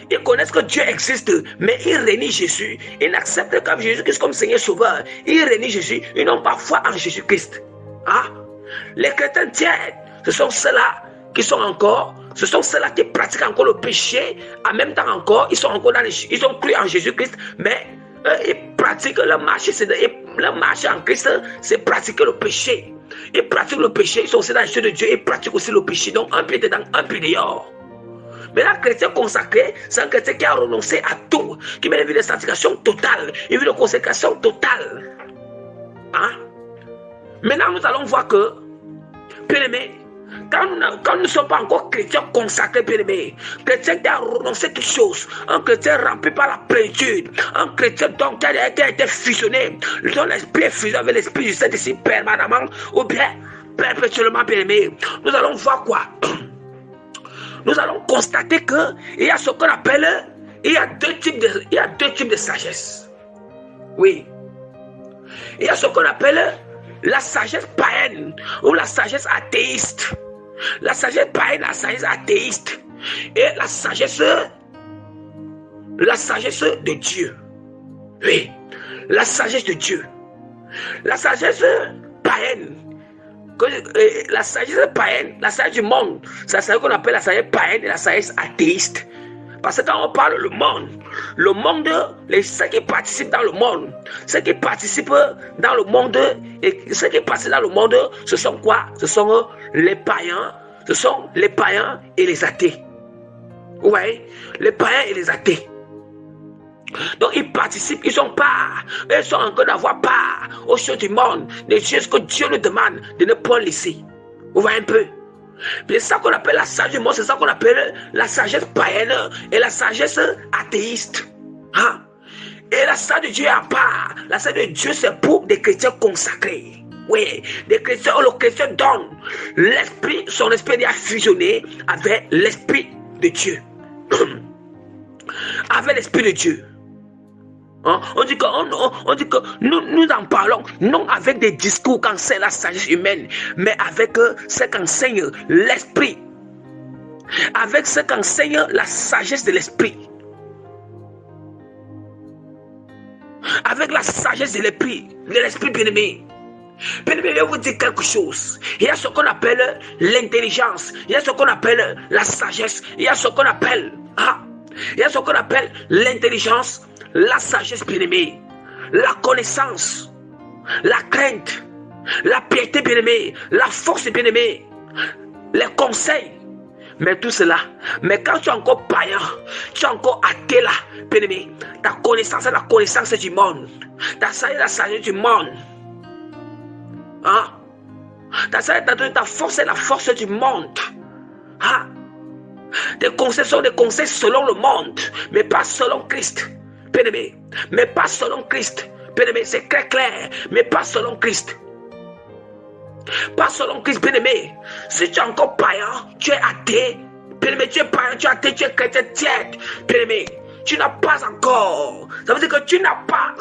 qui connaissent que Dieu existe, mais ils renient Jésus. Ils n'acceptent pas Jésus-Christ comme Seigneur Sauveur. Ils renient Jésus, ils n'ont pas foi en Jésus-Christ. Hein? Les chrétiens tièdes, ce sont ceux-là qui pratiquent encore le péché. En même temps encore, ils ont cru en Jésus-Christ, mais ils pratiquent le marché. Le marché en Christ, c'est pratiquer le péché. Ils pratiquent le péché, ils sont aussi dans les choses de Dieu, ils pratiquent aussi le péché. Donc un pied dedans, un pied dehors. Mais là, chrétien consacré, c'est un chrétien qui a renoncé à tout, qui mène une vie de sanctification totale, une vie de consécration totale. Hein? Maintenant, nous allons voir que, bien aimé, quand nous ne sommes pas encore chrétiens consacrés, bien aimé, chrétien qui a renoncé à toutes choses, un chrétien rempli par la plénitude, un chrétien donc qui a été fusionné, son esprit est fusionné avec l'esprit du Saint-Esprit permanemment, ou bien perpétuellement, bien-aimé, nous allons voir quoi? Nous allons constater qu'il y a ce qu'on appelle, il y a deux types de sagesse. Oui. Il y a ce qu'on appelle la sagesse païenne ou la sagesse athéiste. La sagesse païenne, la sagesse athéiste. Et la sagesse de Dieu. Oui. La sagesse de Dieu. La sagesse païenne. La sagesse païenne, la sagesse du monde, c'est ce qu'on appelle la sagesse païenne et la sagesse athéiste. Parce que quand on parle le monde, ceux qui participent dans le monde, ceux qui participent dans le monde, ce sont quoi? Ce sont les païens, et les athées. Vous voyez? Les païens et les athées. Donc ils participent, ils sont en train d'avoir part aux choses du monde, des choses que Dieu nous demande de ne pas laisser. Vous voyez un peu? C'est ça qu'on appelle la sagesse du monde, c'est ça qu'on appelle la sagesse païenne et la sagesse athéiste. Hein? Et la sagesse de Dieu à part. La sagesse de Dieu, c'est pour des chrétiens consacrés. Oui, des chrétiens où le chrétien donne l'esprit, son esprit a fusionné avec l'esprit de Dieu. Avec l'esprit de Dieu. Hein? On dit que nous en parlons non avec des discours qu'enseigne la sagesse humaine, mais avec ce qu'enseigne l'esprit, avec ce qu'enseigne la sagesse de l'esprit, avec la sagesse de l'esprit bien-aimé. Bien-aimé, je vais vous dire quelque chose. Il y a ce qu'on appelle l'intelligence, il y a ce qu'on appelle la sagesse, il y a ce qu'on appelle l'intelligence, la sagesse bien-aimée, la connaissance, la crainte, la piété bien-aimée, la force bien-aimée, les conseils. Mais tout cela, mais quand tu es encore païen, tu es encore athée là, bien-aimé, ta connaissance est la connaissance du monde, ta sagesse est la sagesse du monde. Hein? Ta force est la force du monde. Hein? Tes conseils sont des conseils selon le monde, mais pas selon Christ. Bien-aimé, mais pas selon Christ. Bien-aimé, c'est très clair, mais pas selon Christ. Pas selon Christ, bien-aimé. Si tu es encore païen, tu es athée. Bien-aimé, tu es païen, tu es athée, tu es chrétien tiède. Bien-aimé, tu n'as pas encore. Ça veut dire que tu n'as pas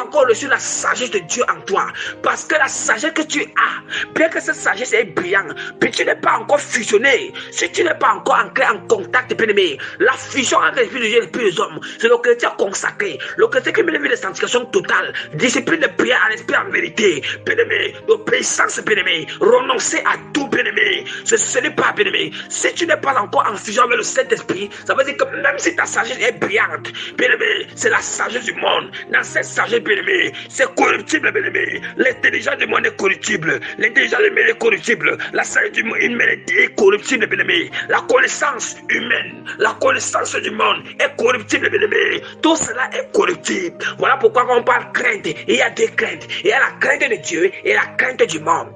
encore reçu la sagesse de Dieu en toi. Parce que la sagesse que tu as, bien que cette sagesse est brillante, puis tu n'es pas encore fusionné, si tu n'es pas encore entré en contact, bien-aimé, la fusion entre l'esprit de Dieu et l'esprit des hommes, c'est le chrétien consacré, le chrétien qui mène une vie de sanctification totale, discipline de prière en esprit en vérité, bien-aimé, d'obéissance, bien-aimé, renoncer à tout, bien-aimé, ce n'est pas, bien-aimé. Si tu n'es pas encore en fusion avec le Saint-Esprit, ça veut dire que même si ta sagesse est brillante, bien-aimé, c'est la sagesse du monde. Dans cette sagesse, bien-aimé, c'est corruptible, bien-aimé. L'intelligence du monde est corruptible. L'intelligence humaine est corruptible. La sagesse humaine est corruptible, bien-aimé. La connaissance humaine, la connaissance du monde est corruptible, bien-aimé. Tout cela est corruptible. Voilà pourquoi quand on parle crainte, il y a deux craintes. Il y a la crainte de Dieu et la crainte du monde.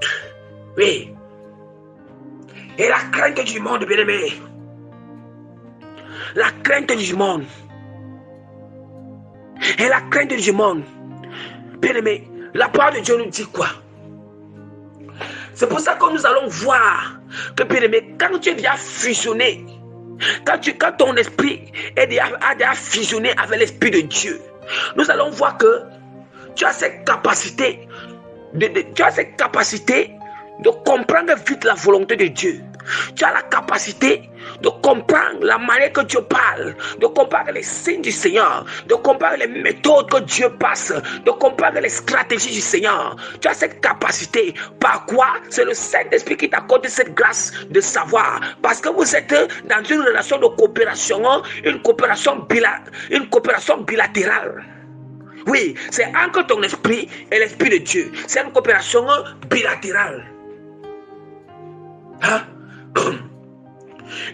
Oui. Et la crainte du monde, bien-aimé. La crainte du monde. Et la crainte du monde. Bien-aimé, la parole de Dieu nous dit quoi? C'est pour ça que nous allons voir que, bien-aimé, quand tu es déjà fusionné, quand ton esprit a déjà fusionné avec l'esprit de Dieu, nous allons voir que tu as cette capacité de comprendre vite la volonté de Dieu. Tu as la capacité de comprendre la manière que Dieu parle, de comprendre les signes du Seigneur, de comprendre les méthodes que Dieu passe, de comprendre les stratégies du Seigneur. Tu as cette capacité. Par quoi? C'est le Saint-Esprit qui t'accorde cette grâce de savoir. Parce que vous êtes dans une relation de coopération, une coopération bilatérale. Oui, c'est entre ton esprit et l'esprit de Dieu. C'est une coopération bilatérale. Hein?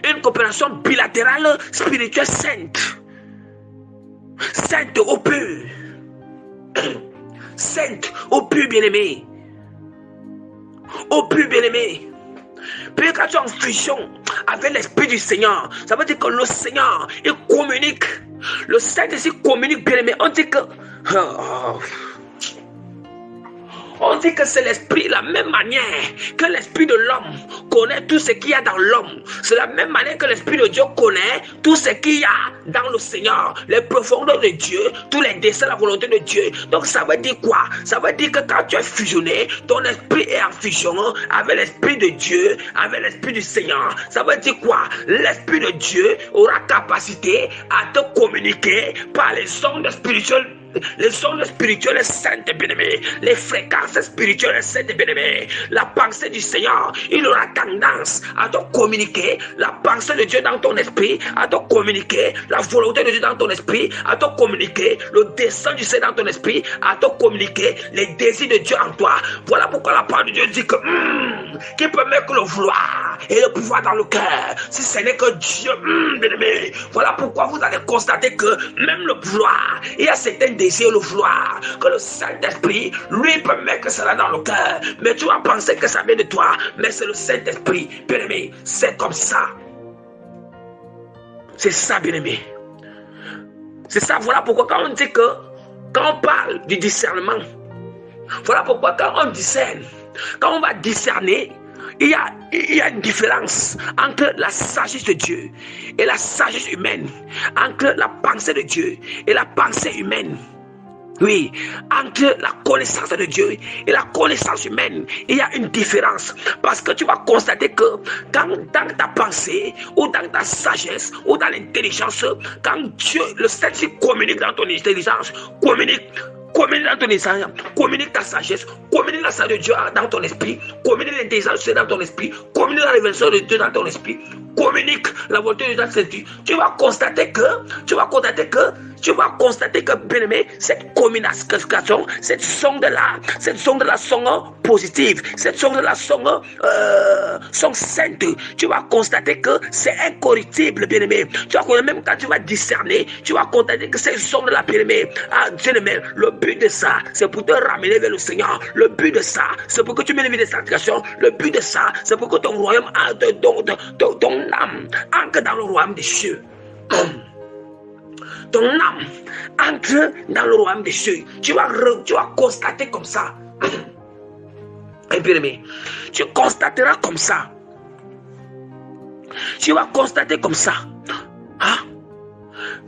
Une coopération bilatérale spirituelle sainte. Sainte au pur. Sainte au pur, bien-aimé. Au pur, bien-aimé. Puis quand tu es en fusion avec l'esprit du Seigneur, ça veut dire que le Seigneur, il communique. Le Saint-Esprit communique, bien-aimé. On dit que On dit que c'est l'esprit, la même manière que l'esprit de l'homme connaît tout ce qu'il y a dans l'homme. C'est la même manière que l'esprit de Dieu connaît tout ce qu'il y a dans le Seigneur, les profondeurs de Dieu, tous les desseins, la volonté de Dieu. Donc ça veut dire quoi? Ça veut dire que quand tu es fusionné, ton esprit est en fusion avec l'esprit de Dieu, avec l'esprit du Seigneur. Ça veut dire quoi? L'esprit de Dieu aura capacité à te communiquer par les ondes spirituelles. Les ondes spirituelles saintes bien-aimées, les fréquences spirituelles saintes bien-aimées, la pensée du Seigneur, il aura tendance à te communiquer la pensée de Dieu dans ton esprit, à te communiquer la volonté de Dieu dans ton esprit, à te communiquer le dessein du Seigneur dans ton esprit, à te communiquer les désirs de Dieu en toi. Voilà pourquoi la parole de Dieu dit que qui peut mettre le vouloir et le pouvoir dans le cœur, si ce n'est que Dieu, bien-aimé. Voilà pourquoi vous allez constater que même le vouloir, il y a certains désirs, le vouloir, que le Saint-Esprit, lui, peut mettre cela dans le cœur. Mais tu vas penser que ça vient de toi, mais c'est le Saint-Esprit. Bien-aimé, c'est comme ça. C'est ça, bien-aimé. C'est ça, voilà pourquoi quand on dit que, quand on parle du discernement, voilà pourquoi quand on discerne, quand on va discerner, il y a une différence entre la sagesse de Dieu et la sagesse humaine, entre la pensée de Dieu et la pensée humaine. Oui, entre la connaissance de Dieu et la connaissance humaine, il y a une différence. Parce que tu vas constater que dans ta pensée, ou dans ta sagesse, ou dans l'intelligence, quand Dieu, le Saint-Esprit communique dans ton intelligence, communique dans ton intelligence, communique ta sagesse, communique la sagesse de Dieu dans ton esprit, communique l'intelligence de Dieu dans ton esprit, communique la révélation de Dieu dans ton esprit, communique la volonté de Dieu dans ton esprit. Tu vas constater que, bien aimé, cette communication, cette sonde-là sonde positive, cette sonde-là sonde sainte. Tu vas constater que c'est incorruptible, bien aimé. Tu vas connaître, même quand tu vas discerner, tu vas constater que cette sonde-là, bien aimé, Dieu aimé, le but de ça, c'est pour te ramener vers le Seigneur. Le but de ça, c'est pour que tu mènes une vie de sanctification. Le but de ça, c'est pour que ton royaume, ton âme, entre dans le royaume des cieux. Ton âme entre dans le royaume des cieux. Tu vas constater comme ça. Et bien aimé, tu constateras comme ça. Tu vas constater comme ça. Hein?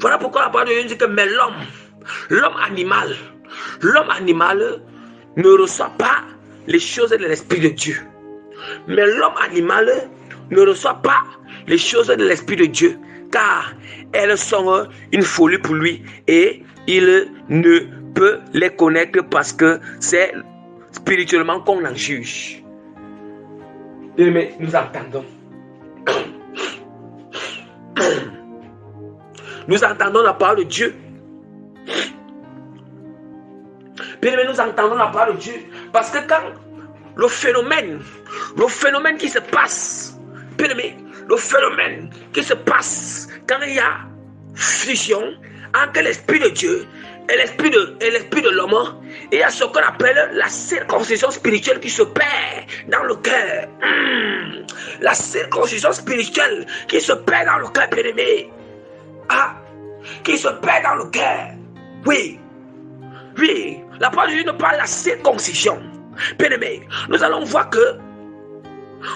Voilà pourquoi la parole de Dieu dit que mais l'homme animal ne reçoit pas les choses de l'Esprit de Dieu. Mais l'homme animal ne reçoit pas les choses de l'Esprit de Dieu, car elles sont une folie pour lui et il ne peut les connaître parce que c'est spirituellement qu'on en juge. Mais nous entendons. Nous entendons la parole de Dieu. Bien aimé, nous entendons la parole de Dieu. Parce que quand le phénomène qui se passe, bien aimé, le phénomène qui se passe quand il y a fusion entre l'esprit de Dieu et l'esprit de l'homme, il y a ce qu'on appelle la circoncision spirituelle qui se perd dans le cœur. La circoncision spirituelle qui se perd dans le cœur, bien aimé. Qui se perd dans le cœur. Oui, la parole de Dieu nous parle de la circoncision. Bien aimé, nous allons voir que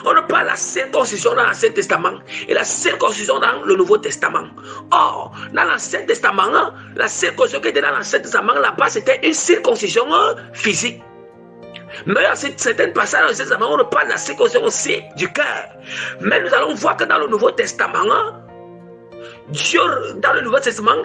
on ne parle de la circoncision dans l'Ancien Testament et la circoncision dans le Nouveau Testament. Or, dans l'Ancien Testament, la circoncision qui était dans l'Ancien Testament, là-bas, c'était une circoncision physique. Mais dans certains passages dans l'Ancien Testament, on ne parle de la circoncision aussi du cœur. Mais nous allons voir que dans le Nouveau Testament, Dieu, dans le Nouveau Testament,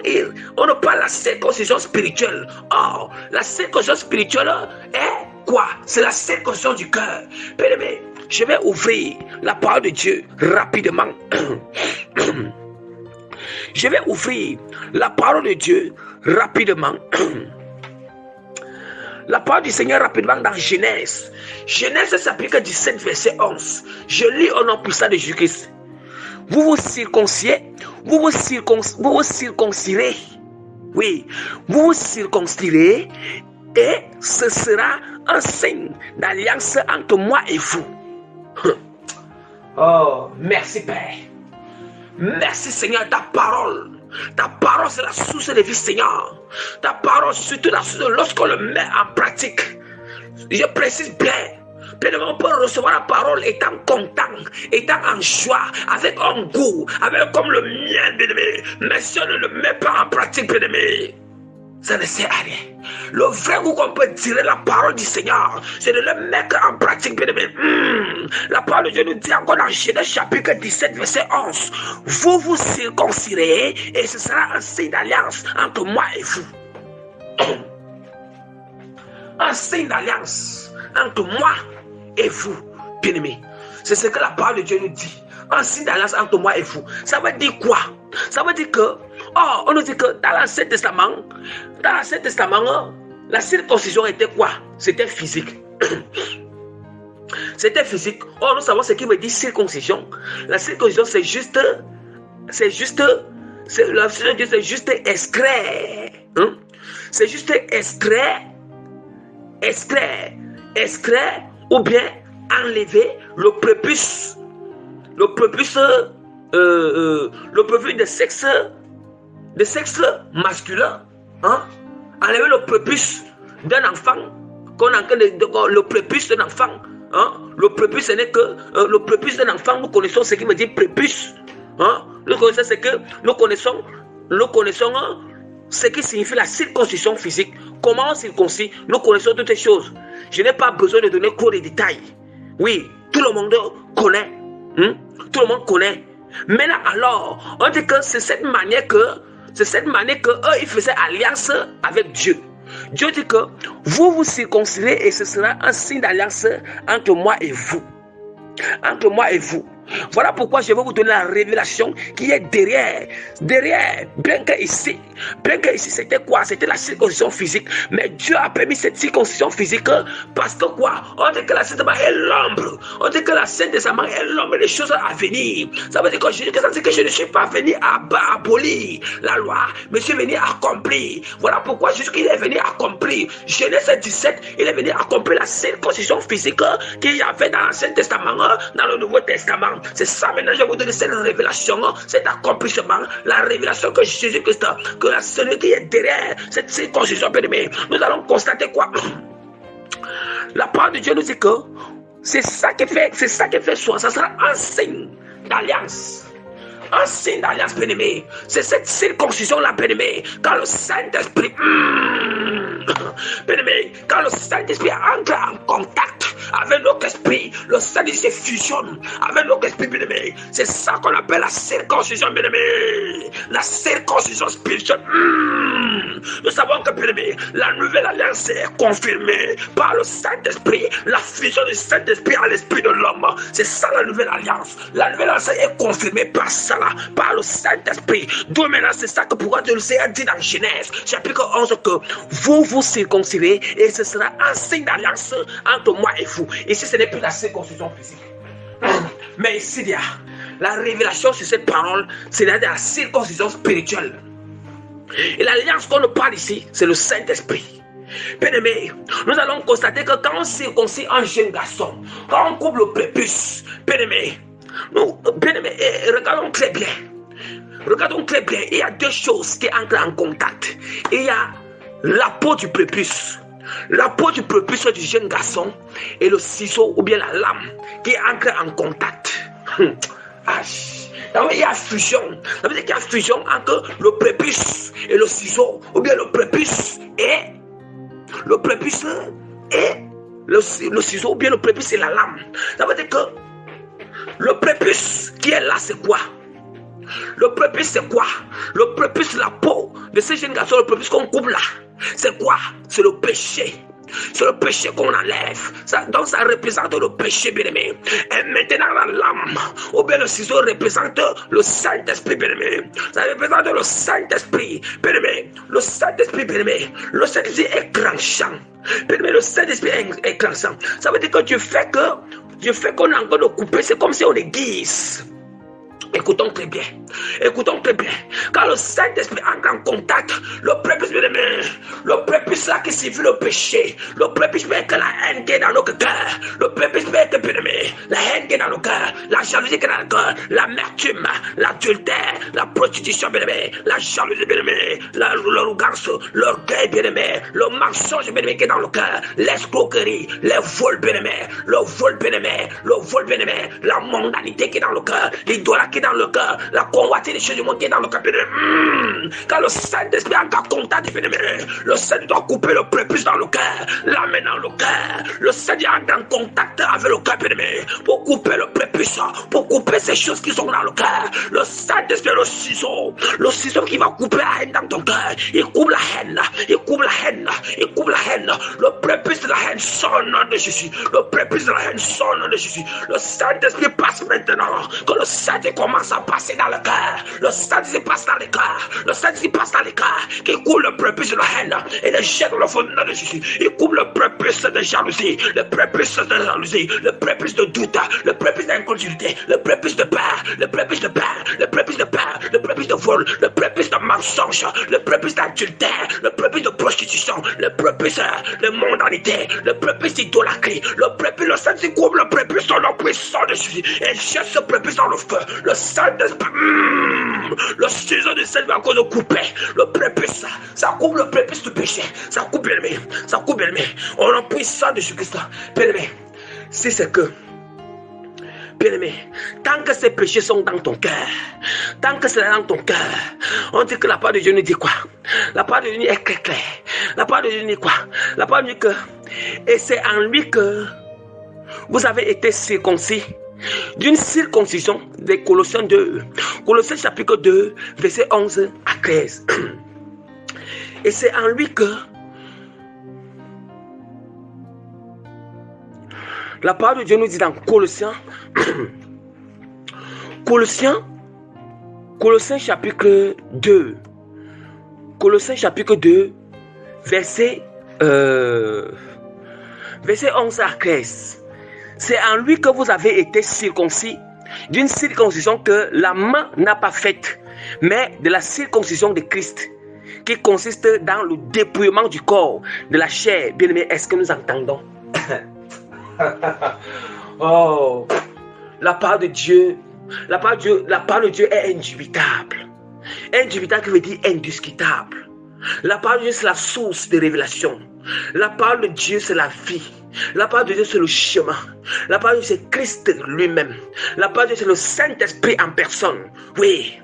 on ne parle de la circoncision spirituelle. Or, la circoncision spirituelle est quoi? C'est la circoncision du cœur. Bien aimé, je vais ouvrir la parole de Dieu rapidement. Je vais ouvrir la parole de Dieu rapidement. La parole du Seigneur rapidement dans Genèse. Genèse s'applique à 17, verset 11. Je lis au nom puissant de Jésus-Christ. Vous vous circoncirez. Oui, vous vous circoncirez et ce sera un signe d'alliance entre moi et vous. Oh, merci Père. Merci Seigneur, ta parole. Ta parole, c'est la source de vie, Seigneur. Ta parole, surtout la source, lorsqu'on le met en pratique. Je précise bien. Bien-aimé, on peut recevoir la parole étant content, étant en joie, avec un goût, avec comme le mien, bien-aimé. Mais si on ne le met pas en pratique, bien-aimé, ça ne sert à rien. Le vrai goût qu'on peut tirer la parole du Seigneur, c'est de le mettre en pratique, bien-aimé. La parole de Dieu nous dit encore dans Genèse chapitre 17, verset 11. Vous vous circoncirez et ce sera un signe d'alliance entre moi et vous. Un signe d'alliance entre moi et vous, bien-aimés. C'est ce que la parole de Dieu nous dit. Un signe d'alliance entre moi et vous. Ça veut dire quoi? Ça veut dire que, on nous dit que dans l'Ancien Testament, la circoncision était quoi? C'était physique. C'était physique. Or, nous savons ce qui veut dire circoncision. La circoncision, c'est juste extrait. C'est juste extrait ou bien enlever le prépuce de sexe masculin, enlever le prépuce d'un enfant le prépuce d'un enfant, le prépuce ce n'est que le prépuce d'un enfant. Nous connaissons ce qui veut dire prépuce, nous connaissons ce qui signifie la circoncision physique. Comment on circoncis? Nous connaissons toutes ces choses. Je n'ai pas besoin de donner trop de détails. Oui, tout le monde connaît. Tout le monde connaît. Maintenant, alors, on dit que c'est cette manière que eux, ils faisaient alliance avec Dieu. Dieu dit que vous vous circoncirez et ce sera un signe d'alliance entre moi et vous. Entre moi et vous. Voilà pourquoi je vais vous donner la révélation qui est derrière. Bien que ici c'était quoi? C'était la circoncision physique. Mais Dieu a permis cette circoncision physique parce que quoi? On dit que la Saint Testament est l'ombre. On dit que la Saint Testament est l'ombre des choses à venir. Ça veut dire que je ne suis pas venu à abolir la loi, mais je suis venu accomplir. Voilà pourquoi Jésus est venu accomplir. Genèse 17, il est venu accomplir la circoncision physique qu'il y avait dans l'Ancien Testament, dans le Nouveau Testament. C'est ça maintenant, je vais vous donner cette révélation, cet accomplissement, la révélation que Jésus-Christ, que celui qui est derrière cette circoncision, nous allons constater quoi? La parole de Dieu nous dit que c'est ça qui fait soi, ça sera un signe d'alliance. Un signe d'alliance, bien-aimé. C'est cette circoncision-là, bien-aimé. Quand le Saint-Esprit, bien-aimé, quand le Saint-Esprit entre en contact avec notre esprit, le Saint-Esprit fusionne avec notre esprit, bien-aimé. C'est ça qu'on appelle la circoncision, bien-aimé. La circoncision spirituelle. Nous savons que, bien-aimé, la nouvelle alliance est confirmée par le Saint-Esprit, la fusion du Saint-Esprit à l'esprit de l'homme. C'est ça la nouvelle alliance. La nouvelle alliance est confirmée par ça, par le Saint-Esprit. Donc maintenant, c'est ça que pourquoi Dieu le Seigneur dit dans Genèse chapitre 11 que vous vous circoncirez et ce sera un signe d'alliance entre moi et vous. Ici, ce n'est plus la circoncision physique. Mais ici, il y a la révélation sur cette parole, c'est-à-dire la circoncision spirituelle. Et l'alliance qu'on nous parle ici, c'est le Saint-Esprit. Bien-aimé, nous allons constater que quand on circoncit un jeune garçon, quand on coupe le prépuce, bien-aimé, regardons très bien. Il y a deux choses qui entrent en contact. Il y a la peau du prépuce. La peau du prépuce du jeune garçon et le ciseau ou bien la lame qui entre en contact. Il y a fusion. Ça veut dire qu'il y a fusion entre le prépuce et le ciseau ou bien le prépuce et le ciseau ou bien le prépuce et la lame. Ça veut dire que le prépuce qui est là, c'est quoi? Le prépuce, c'est quoi? Le prépuce, la peau de ces jeunes garçons, le prépuce qu'on coupe là, c'est quoi? C'est le péché. C'est le péché qu'on enlève. Donc ça représente le péché, bien-aimé. Et maintenant la lame ou bien le ciseau représente le Saint-Esprit, bien-aimé. Ça représente le Saint-Esprit, bien-aimé. Le Saint-Esprit, bien-aimé. Le Saint-Esprit est tranchant. Bien-aimé, le Saint-Esprit est tranchant. Ça veut dire que Dieu fait qu'on est en train de couper. C'est comme si on aiguise. Écoutons très bien. Écoutons très bien. Quand le Saint-Esprit entre en contact, le prépuce, le prépuce là qui suffit le péché, le prépuce peut être la haine qui est dans nos cœurs, le prépuce peut être la haine qui est dans nos cœurs, la jalousie qui est dans nos cœurs, l'amertume, l'adultère, la prostitution, la jalousie, l'arrogance, l'orgueil, le mensonge qui est dans le cœur, l'escroquerie, les vols, le vol, la mondanité qui est dans le cœur, l'idolâtrie qui est dans le cœur, la convoitise des choses du monde qui est dans le cœur. Quand le Saint-Esprit entre en contact, le Saint doit couper le prépuce dans le cœur, l'amener dans le cœur. Le Seigneur entre en contact avec le cœur pour couper le prépuce, pour couper ces choses qui sont dans le cœur. Le Saint-Esprit, le ciseau qui va couper la haine dans ton cœur. Il coupe la haine, il coupe la haine, il coupe la haine. Le prépuce de la haine sonne de Jésus. Le prépuce de la haine sonne de Jésus. Le Saint-Esprit passe maintenant. Que le Saint-Esprit commence à passer dans le cœur. Le Saint-Esprit passe dans les cœurs. Le Saint-Esprit passe dans les cœurs. Qui coupe le prépuce de la haine et le jette dans le fond de Jésus. Il coupe le prépuce de jalousie, le prépuce de jalousie, le prépuce de doute, le prépuce d'inconscience, le prépuce de peur, le prépuce de peur, le prépuce de peur, le prépuce de vol, le prépuce de mensonge, le prépuce d'adultère, le prépuce de prostitution, le prépuce de mondanité, le prépuce d'idolâtrie, le prépuce, le Saint-Esprit coupe le prépuce dans le puissant de Jésus et jette ce prépuce dans le feu. Le Saint-Esprit, le ciseau de Saint-Esprit à cause de couper le prépuce, ça coupe le prépuce du péché, ça coupe l'ennemi, ça coupe l'ennemi. On a puissant de Jésus-Christ. Bien-aimé, si c'est que, bien-aimé, tant que ces péchés sont dans ton cœur, tant que c'est dans ton cœur, on dit que la part de Dieu nous dit quoi? La part de Dieu est claire. La part de Dieu dit quoi? La part de Dieu que, et c'est en lui que vous avez été circoncis d'une circoncision des Colossiens 2. Colossiens chapitre 2, verset 11 à 13. Et c'est en lui que la parole de Dieu nous dit dans Colossiens, Colossiens chapitre 2, Colossiens chapitre 2, verset 11 à 13. C'est en lui que vous avez été circoncis d'une circoncision que la main n'a pas faite, mais de la circoncision de Christ, qui consiste dans le dépouillement du corps, de la chair. Bien-aimé, est-ce que nous entendons? Oh, la parole de Dieu est indubitable. Indubitable qui veut dire indiscutable. La parole de Dieu, c'est la source de révélation. La parole de Dieu, c'est la vie. La parole de Dieu, c'est le chemin. La parole de Dieu, c'est Christ lui-même. La parole de Dieu, c'est le Saint-Esprit en personne. Oui.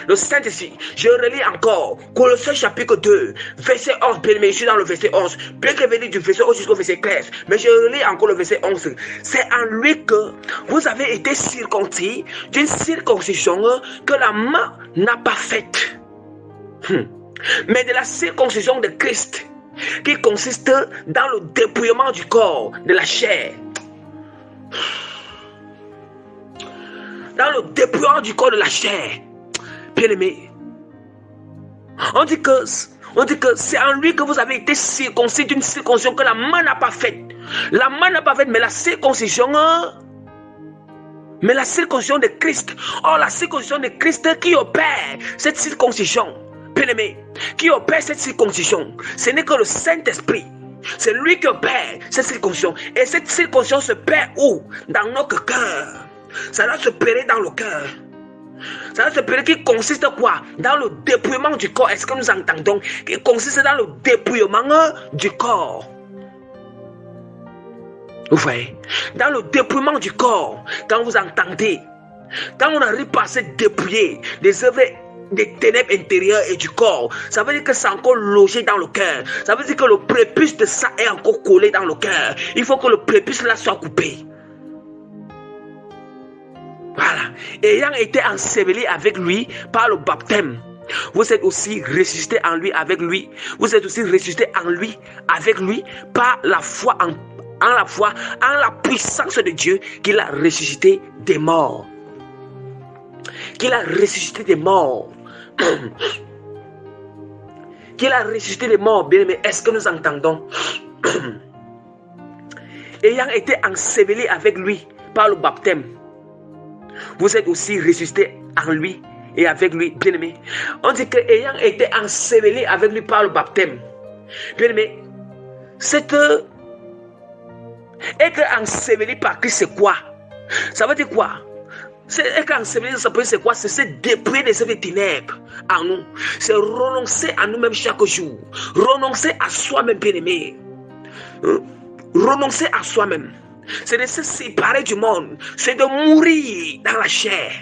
Le Saint-Esprit, je relis encore Colossiens chapitre 2, verset 11, bien aimé, je suis dans le verset 11, bien que venir du verset 11 jusqu'au verset 13, mais je relis encore le verset 11. C'est en lui que vous avez été circoncis d'une circoncision que la main n'a pas faite, mais de la circoncision de Christ, qui consiste dans le dépouillement du corps, de la chair. Dans le dépouillement du corps de la chair. Bien-aimé, on dit que c'est en lui que vous avez été circoncis d'une circoncision que la main n'a pas faite. La main n'a pas faite, mais la circoncision de Christ. Or, la circoncision de Christ qui opère cette circoncision, bien-aimé, qui opère cette circoncision, ce n'est que le Saint-Esprit. C'est lui qui opère cette circoncision. Et cette circoncision se perd où? Dans notre cœur. Ça doit se perdre dans le cœur. Ça va se perdre qui consiste quoi? Dans le dépouillement du corps. Est-ce que nous entendons? Qui consiste dans le dépouillement du corps. Vous voyez? Dans le dépouillement du corps. Quand vous entendez, quand on arrive pas à se dépouiller des œuvres des ténèbres intérieures et du corps, ça veut dire que c'est encore logé dans le cœur. Ça veut dire que le prépuce de ça est encore collé dans le cœur. Il faut que le prépuce là soit coupé. Voilà. Ayant été enseveli avec lui par le baptême, vous êtes aussi ressuscité en lui avec lui. Vous êtes aussi ressuscité en lui avec lui par la foi en la puissance de Dieu qu'il a ressuscité des morts. Qu'il a ressuscité des morts. Qu'il a ressuscité des morts, bien aimé. Est-ce que nous entendons? Ayant été enseveli avec lui par le baptême. vous êtes aussi ressuscité en lui et avec lui, bien-aimé. On dit qu'ayant été enseveli avec lui par le baptême, bien-aimé, être enseveli par Christ, c'est quoi? Ça veut dire quoi? Être enseveli, c'est quoi? C'est se dépouiller de ces ténèbres en nous. C'est renoncer à nous-mêmes chaque jour. Renoncer à soi-même, bien-aimé. Renoncer à soi-même. C'est de se séparer du monde. C'est de mourir dans la chair.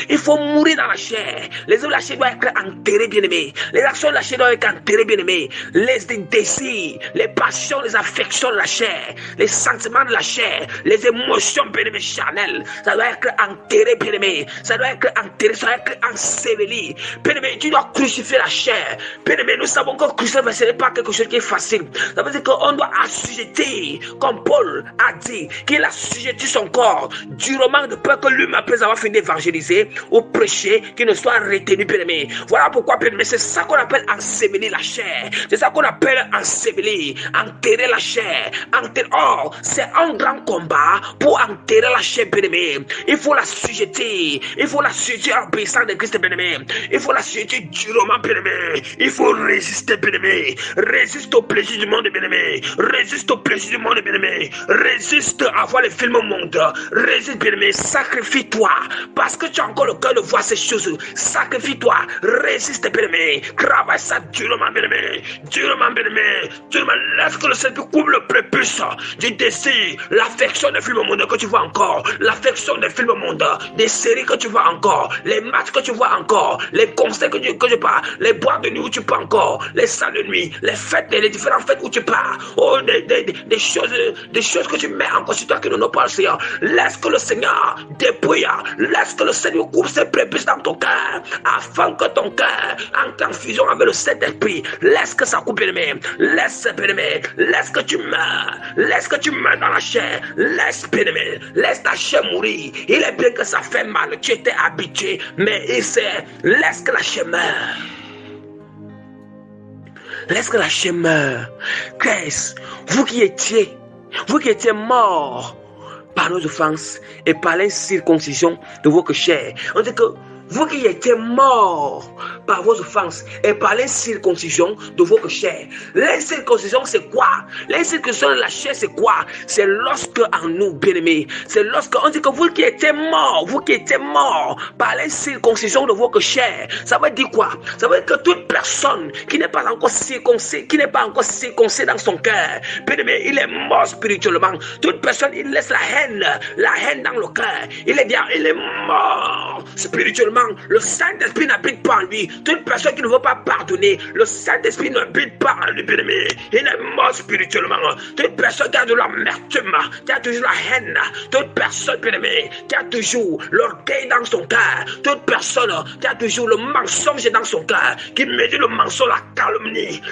Il faut mourir dans la chair. Les œuvres de la chair doivent être enterrées, bien-aimés. Les actions de la chair doivent être enterrées, bien-aimés. Les désirs, les passions, les affections de la chair, les sentiments de la chair, les émotions, bien-aimés, charnelles, ça doit être enterré, bien-aimé. Ça doit être enterré, ça doit être enseveli. Bien-aimé, tu dois crucifier la chair. Bien-aimé, nous savons que crucifier, ce n'est pas quelque chose qui est facile. Ça veut dire qu'on doit assujettir, comme Paul a dit, qu'il a assujetti son corps durement de peur que lui, après avoir fini d'évangéliser ou prêcher, qu'il ne soit retenu, bien-aimé. Voilà pourquoi, bien-aimé, c'est ça qu'on appelle ensevelir la chair. C'est ça qu'on appelle ensevelir, enterrer la chair. Oh, c'est un grand combat pour enterrer la chair, bien-aimé. Il faut l'assujetter. Il faut l'assujetter en obéissant de Christ, bien-aimé. Il faut l'assujetter durement, bien-aimé. Il faut résister, bien-aimé. Résiste au plaisir du monde, bien-aimé. Résiste au plaisir du monde, bien-aimé. Résiste à voir les films au monde. Résiste, bien-aimé. Sacrifie-toi. Parce que tu as encore le cœur de voir ces choses. Sacrifie-toi. Résiste, bien-aimé. Travaille ça durement, bien-aimé. Durement, bien-aimé. Durement. Laisse que le Seigneur couvre le prépuce du désir. L'affection des films au monde que tu vois encore. L'affection des films au monde. Des séries que tu vois encore. Les matchs que tu vois encore. Les concerts que tu pars. Les boîtes de nuit où tu pars encore. Les salles de nuit. Les fêtes, les différentes fêtes où tu pars. Oh, des choses que tu mets en sur toi qui ne nous pas le Seigneur. Laisse que le Seigneur dépouille. Laisse que le Seigneur coupe ses prépuces dans ton cœur. Afin que ton cœur entre en fusion avec le Saint-Esprit. Laisse que ça coupe, bien-aimé. Laisse, bien-aimé. Laisse que tu meurs. Laisse que tu meurs dans la chair. Laisse, bien-aimé. Laisse ta chair mourir. Il est bien que ça fait mal. Tu étais habitué. Mais il sait. Laisse que la chair meure. Laisse que la chair meure. Christ, vous qui étiez morts par nos offenses et par l'incirconcision de votre chair. On dit que vous qui étiez morts par vos offenses et par l'incirconcision de votre chair. L'incirconcision, c'est quoi? L'incirconcision de la chair, c'est quoi? C'est lorsque en nous, bien-aimés, c'est lorsque on dit que vous qui étiez morts par l'incirconcision de votre chair. Ça veut dire quoi? Ça veut dire que toute personne qui n'est pas encore circoncis dans son cœur, bien-aimé, il est mort spirituellement. Toute personne, il laisse la haine dans le cœur. Il est mort spirituellement. Le Saint-Esprit n'habite pas en lui. Toute personne qui ne veut pas pardonner, le Saint-Esprit n'habite pas en lui, bien-aimé. Il est mort spirituellement. Toute personne qui a de l'amertume, qui a toujours la haine, toute personne, bien-aimé, qui a toujours l'orgueil dans son cœur, toute personne qui a toujours le mensonge dans son cœur, qui médit le mensonge, la calomnie,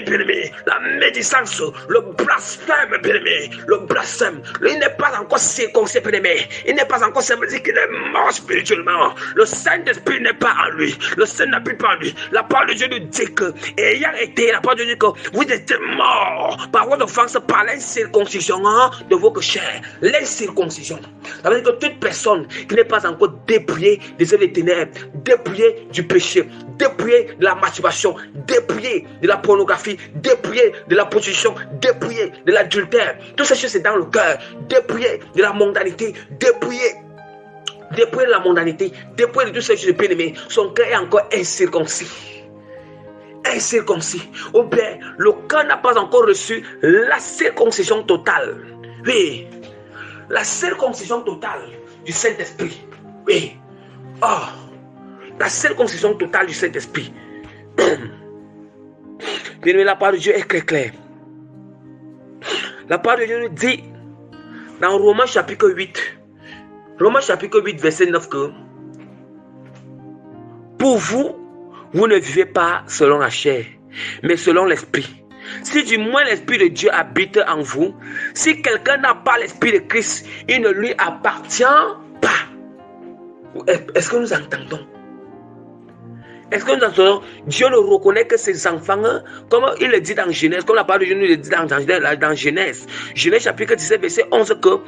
bien-aimé, la médisance, le blasphème, bien-aimé, le blasphème. Il n'est pas encore circoncis, bien-aimé. Il n'est pas encore, ça veut dire qu'il est mort spirituellement. Le Saint-Esprit n'est pas en lui. Le Saint n'habite pas en lui. La parole de Dieu nous dit que, ayant été, la parole de Dieu dit que vous êtes morts par votre offense, par l'incirconcision de votre chair. L'incirconcision. Ça veut dire que toute personne qui n'est pas encore dépouillée des œuvres des ténèbres, dépouillée du péché, dépouillée de la masturbation, dépouillée de la pornographie, dépouillée de la prostitution, dépouillée de l'adultère. Toutes ces choses, c'est dans le cœur. Dépouillée de la mondanité, dépouillée de la mondanité, dépouillé de tout ce que je peux aimer, son cœur est encore incirconcis. Ou bien, le cœur n'a pas encore reçu la circoncision totale. Oui, la circoncision totale du Saint-Esprit. Oui, la circoncision totale du Saint-Esprit. Bien, la parole de Dieu est très claire. La parole de Dieu nous dit dans Romains chapitre 8, verset 9 que pour vous, vous ne vivez pas selon la chair, mais selon l'esprit. Si du moins l'esprit de Dieu habite en vous, si quelqu'un n'a pas l'esprit de Christ, il ne lui appartient pas. Est-ce que nous entendons? Est-ce que nous entendons? Dieu ne reconnaît que ses enfants, comme il le dit dans Genèse, comme la parole de Dieu nous le dit dans Genèse chapitre 17, verset 11, que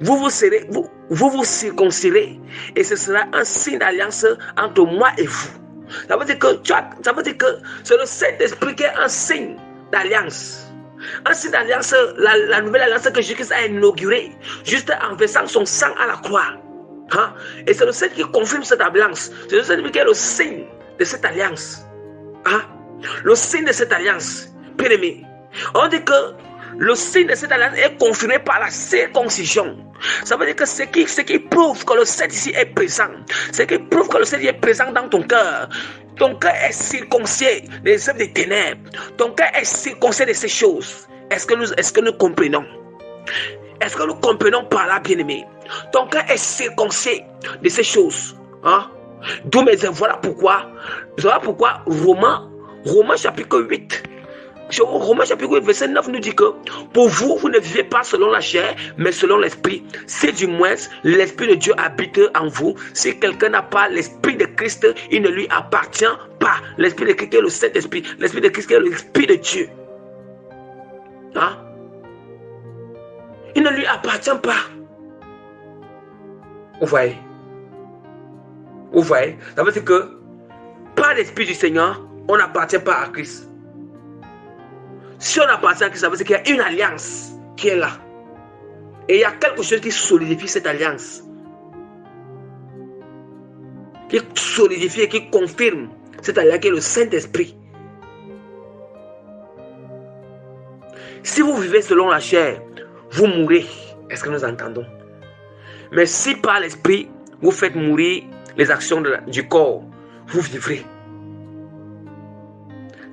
vous vous circoncirez et ce sera un signe d'alliance entre moi et vous. Ça veut dire que c'est le Saint-Esprit qui est un signe d'alliance. Un signe d'alliance, la nouvelle alliance que Jésus a inaugurée, juste en versant son sang à la croix. Hein? Et c'est le Saint qui confirme cette alliance. C'est le Saint qui est le signe de cette alliance. Hein? Le signe de cette alliance. Bien-aimé, on dit que le signe de cette alliance est confirmé par la circoncision. Ça veut dire que ce qui prouve que le Saint ici est présent, ce qui prouve que le Saint est présent dans ton cœur. Ton cœur est circoncis des œuvres des ténèbres. Ton cœur est circoncis de ces choses. Est-ce que nous comprenons? Est-ce que nous comprenons par là, bien-aimé? Ton cœur est circoncis de ces choses. Hein? D'où mes voilà pourquoi Romains chapitre 8. Romains chapitre 8, verset 9 nous dit que pour vous, vous ne vivez pas selon la chair, mais selon l'esprit. Si du moins l'esprit de Dieu habite en vous, si quelqu'un n'a pas l'esprit de Christ, il ne lui appartient pas. L'esprit de Christ est le Saint-Esprit. L'esprit de Christ est l'esprit de Dieu. Hein? Il ne lui appartient pas. Vous voyez? Vous voyez? Ça veut dire que par l'esprit du Seigneur, on n'appartient pas à Christ. Si on appartient à Christ, ça veut dire qu'il y a une alliance qui est là. Et il y a quelque chose qui solidifie cette alliance. Qui solidifie et qui confirme cette alliance qui est le Saint-Esprit. Si vous vivez selon la chair, vous mourrez. Est-ce que nous entendons? Mais si par l'Esprit, vous faites mourir les actions du corps, vous vivrez.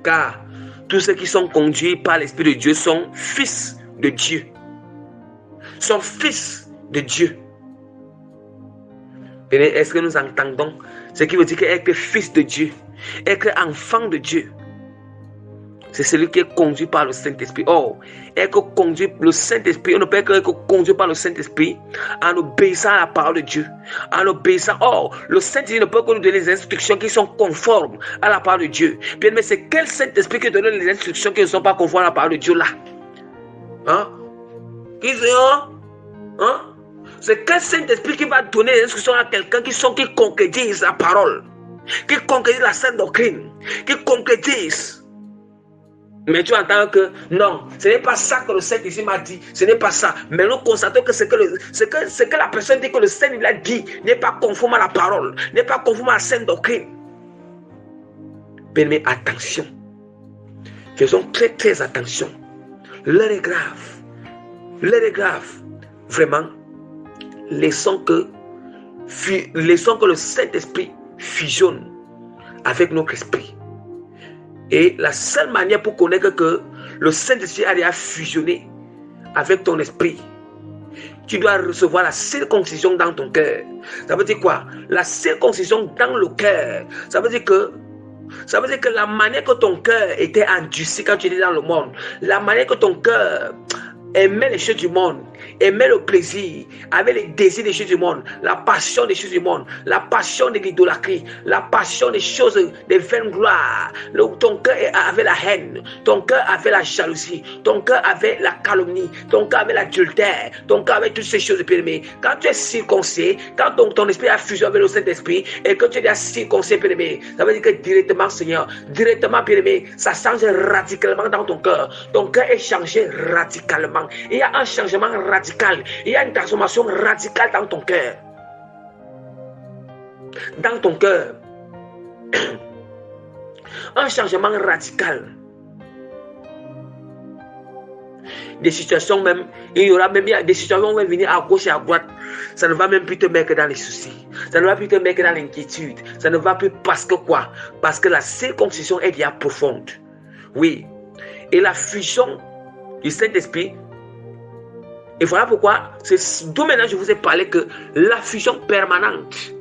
Car tous ceux qui sont conduits par l'Esprit de Dieu sont fils de Dieu. Sont fils de Dieu. Est-ce que nous entendons ce qui veut dire qu'être fils de Dieu, être enfant de Dieu, c'est celui qui est conduit par le Saint-Esprit. Or, être conduit le Saint-Esprit, on ne peut être conduit par le Saint-Esprit en obéissant à la parole de Dieu. En obéissant. Or, le Saint-Esprit ne peut que nous donner des instructions qui sont conformes à la parole de Dieu. Bien, mais c'est quel Saint-Esprit qui donne les instructions qui ne sont pas conformes à la parole de Dieu là? Hein? Qui c'est? Hein? C'est quel Saint-Esprit qui va donner des instructions à quelqu'un qui concrétise la parole, qui concrétise la sainte doctrine, qui concrétise. Mais tu entends que non, ce n'est pas ça que le Saint ici m'a dit, ce n'est pas ça. Mais nous constatons que ce que la personne dit que le Saint lui a dit n'est pas conforme à la parole, n'est pas conforme à la sainte doctrine. Mais attention, faisons très très attention. L'heure est grave, l'heure est grave. Vraiment, laissons que le Saint-Esprit fusionne avec notre esprit. Et la seule manière pour connaître que le Saint-Esprit a déjà fusionné avec ton esprit, tu dois recevoir la circoncision dans ton cœur. Ça veut dire quoi? La circoncision dans le cœur. Ça veut dire que la manière que ton cœur était endurci quand tu étais dans le monde, la manière que ton cœur aimait les choses du monde, aimait le plaisir, avait les désirs des choses du monde, la passion des choses du monde, la passion de l'idolâtrie, la passion des choses, des vaines gloires. Ton cœur avait la haine, ton cœur avait la jalousie, ton cœur avait la calomnie, ton cœur avait l'adultère, ton cœur avait toutes ces choses bien-aimées. Quand tu es circoncis, quand ton esprit a fusionné avec le Saint-Esprit et que tu es circoncis, bien-aimé, ça veut dire que directement, Seigneur, directement, bien-aimé, ça change radicalement dans ton cœur. Ton cœur est changé radicalement. Il y a un changement radical. Il y a une transformation radicale dans ton cœur. Dans ton cœur. Un changement radical. Des situations même, il y aura même des situations qui vont venir à gauche et à droite. Ça ne va même plus te mettre dans les soucis. Ça ne va plus te mettre dans l'inquiétude. Ça ne va plus parce que quoi? Parce que la circoncision est bien profonde. Oui. Et la fusion du Saint-Esprit. Et voilà pourquoi, d'où maintenant je vous ai parlé que la fusion permanente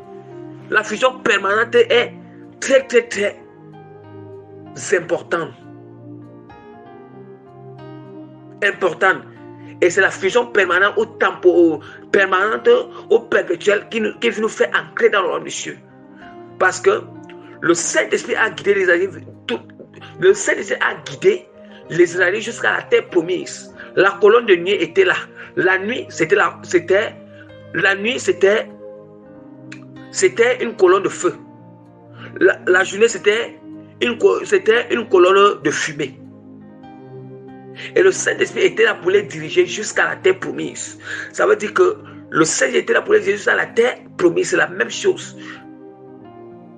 est très très très importante. Et c'est la fusion permanente ou perpétuelle qui nous fait ancrer dans le royaume des cieux. Parce que le Saint-Esprit a guidé les Israélites jusqu'à la terre promise. La colonne de nuit était là. La nuit, c'était une colonne de feu. La journée, c'était une colonne de fumée. Et le Saint-Esprit était là pour les diriger jusqu'à la terre promise. Ça veut dire que le Saint-Esprit était là pour les diriger jusqu'à la terre promise. C'est la même chose.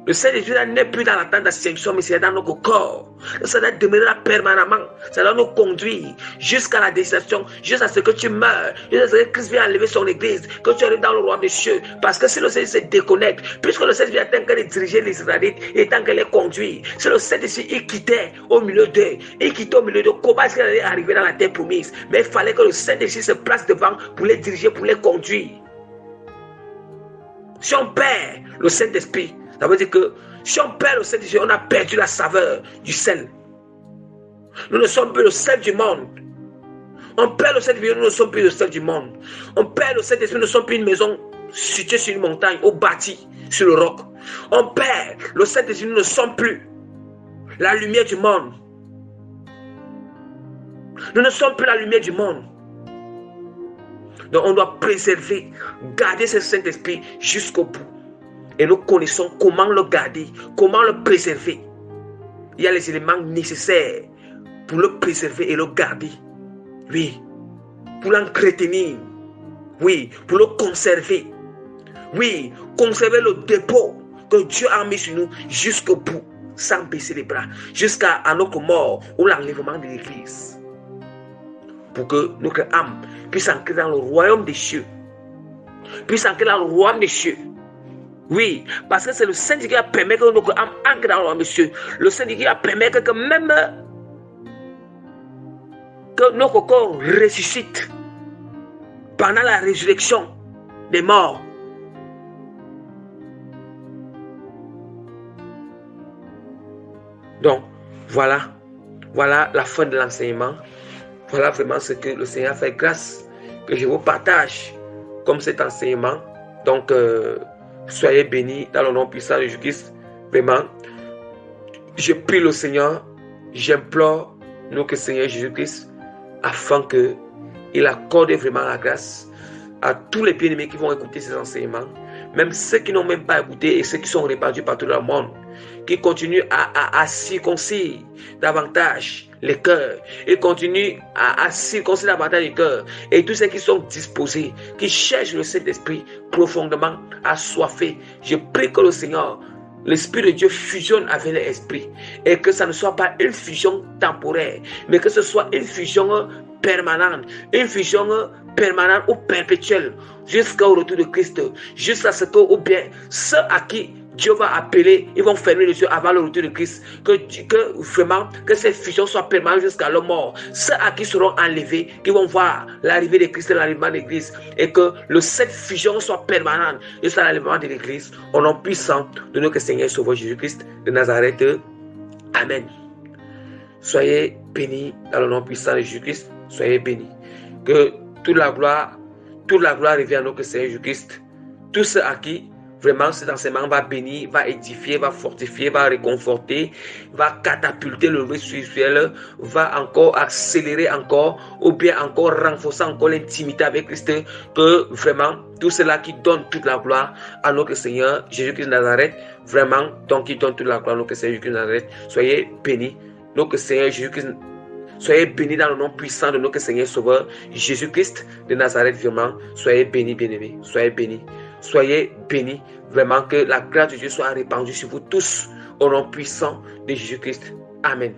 Le Saint-Esprit n'est plus dans la tente d'ascension, mais c'est dans notre corps. Ça doit demeurer là permanemment. Ça doit nous conduire jusqu'à la destination, jusqu'à ce que tu meurs, jusqu'à ce que Christ vienne enlever son église, que tu arrives dans le royaume des cieux. Parce que si le Saint-Esprit se déconnecte, puisque le Saint-Esprit est en train de diriger les Israélites et en train de les conduire, si le Saint-Esprit il quittait au milieu d'eux, comment est-ce qu'il allait arriver dans la terre promise? Mais il fallait que le Saint-Esprit se place devant pour les diriger, pour les conduire. Si on perd le Saint-Esprit, ça veut dire que si on perd le Saint-Esprit, on a perdu la saveur du sel. Nous ne sommes plus le sel du monde. On perd le Saint-Esprit, nous ne sommes plus le sel du monde. On perd le Saint-Esprit, nous ne sommes plus une maison située sur une montagne ou bâtie sur le roc. On perd le Saint-Esprit, nous ne sommes plus la lumière du monde. Nous ne sommes plus la lumière du monde. Donc on doit préserver, garder ce Saint-Esprit jusqu'au bout. Et nous connaissons comment le garder, comment le préserver. Il y a les éléments nécessaires pour le préserver et le garder. Oui, pour l'entretenir. Oui, pour le conserver. Oui, conserver le dépôt que Dieu a mis sur nous jusqu'au bout, sans baisser les bras, jusqu'à notre mort ou l'enlèvement de l'Église. Pour que notre âme puisse entrer dans le royaume des cieux. Puisse entrer dans le royaume des cieux. Oui, parce que c'est le Saint-Esprit qui permet que notre âme entre dans le royaume des cieux. Le Saint-Esprit qui permet que même que notre corps ressuscite pendant la résurrection des morts. Donc, voilà la fin de l'enseignement. Voilà vraiment ce que le Seigneur a fait. Grâce que je vous partage comme cet enseignement. Donc, soyez bénis dans le nom puissant de Jésus-Christ. Vraiment, je prie le Seigneur, j'implore notre Seigneur Jésus-Christ afin qu'il accorde vraiment la grâce à tous les bien-aimés qui vont écouter ces enseignements, même ceux qui n'ont même pas écouté et ceux qui sont répandus partout dans le monde, qui continuent à circoncire davantage les cœurs, et continuent à circoncire davantage les cœurs, et tous ceux qui sont disposés, qui cherchent le Saint-Esprit profondément assoiffés. Je prie que le Seigneur, l'Esprit de Dieu fusionne avec l'Esprit, et que ça ne soit pas une fusion temporaire, mais que ce soit une fusion permanente ou perpétuelle, jusqu'au retour de Christ, jusqu'à ce que, ou bien ceux à qui Dieu va appeler, ils vont fermer les yeux avant le retour de Christ, que vraiment, que cette fusion soit permanente jusqu'à leur mort. Ceux à qui seront enlevés, qui vont voir l'arrivée de Christ et l'enlèvement de l'Église, et que cette fusion soit permanente jusqu'à l'enlèvement de l'Église, au nom puissant de notre Seigneur et Sauveur Jésus-Christ de Nazareth. Amen. Soyez bénis dans le nom puissant de Jésus-Christ. Soyez bénis. Que toute la gloire revient à notre Seigneur Jésus-Christ. Tous ceux à qui vraiment cet enseignement va bénir, va édifier, va fortifier, va réconforter, va catapulter le lever spirituel, va encore accélérer encore, ou bien encore renforcer encore l'intimité avec Christ, que vraiment tout cela qui donne toute la gloire à notre Seigneur Jésus-Christ de Nazareth, vraiment donc qui donne toute la gloire à notre Seigneur Jésus-Christ de Nazareth. Soyez bénis, notre Seigneur Jésus-Christ. Soyez bénis dans le nom puissant de notre Seigneur Sauveur Jésus-Christ de Nazareth, vraiment. Soyez bénis, bien-aimés. Soyez bénis. Soyez bénis. Vraiment que la grâce de Dieu soit répandue sur vous tous au nom puissant de Jésus-Christ. Amen.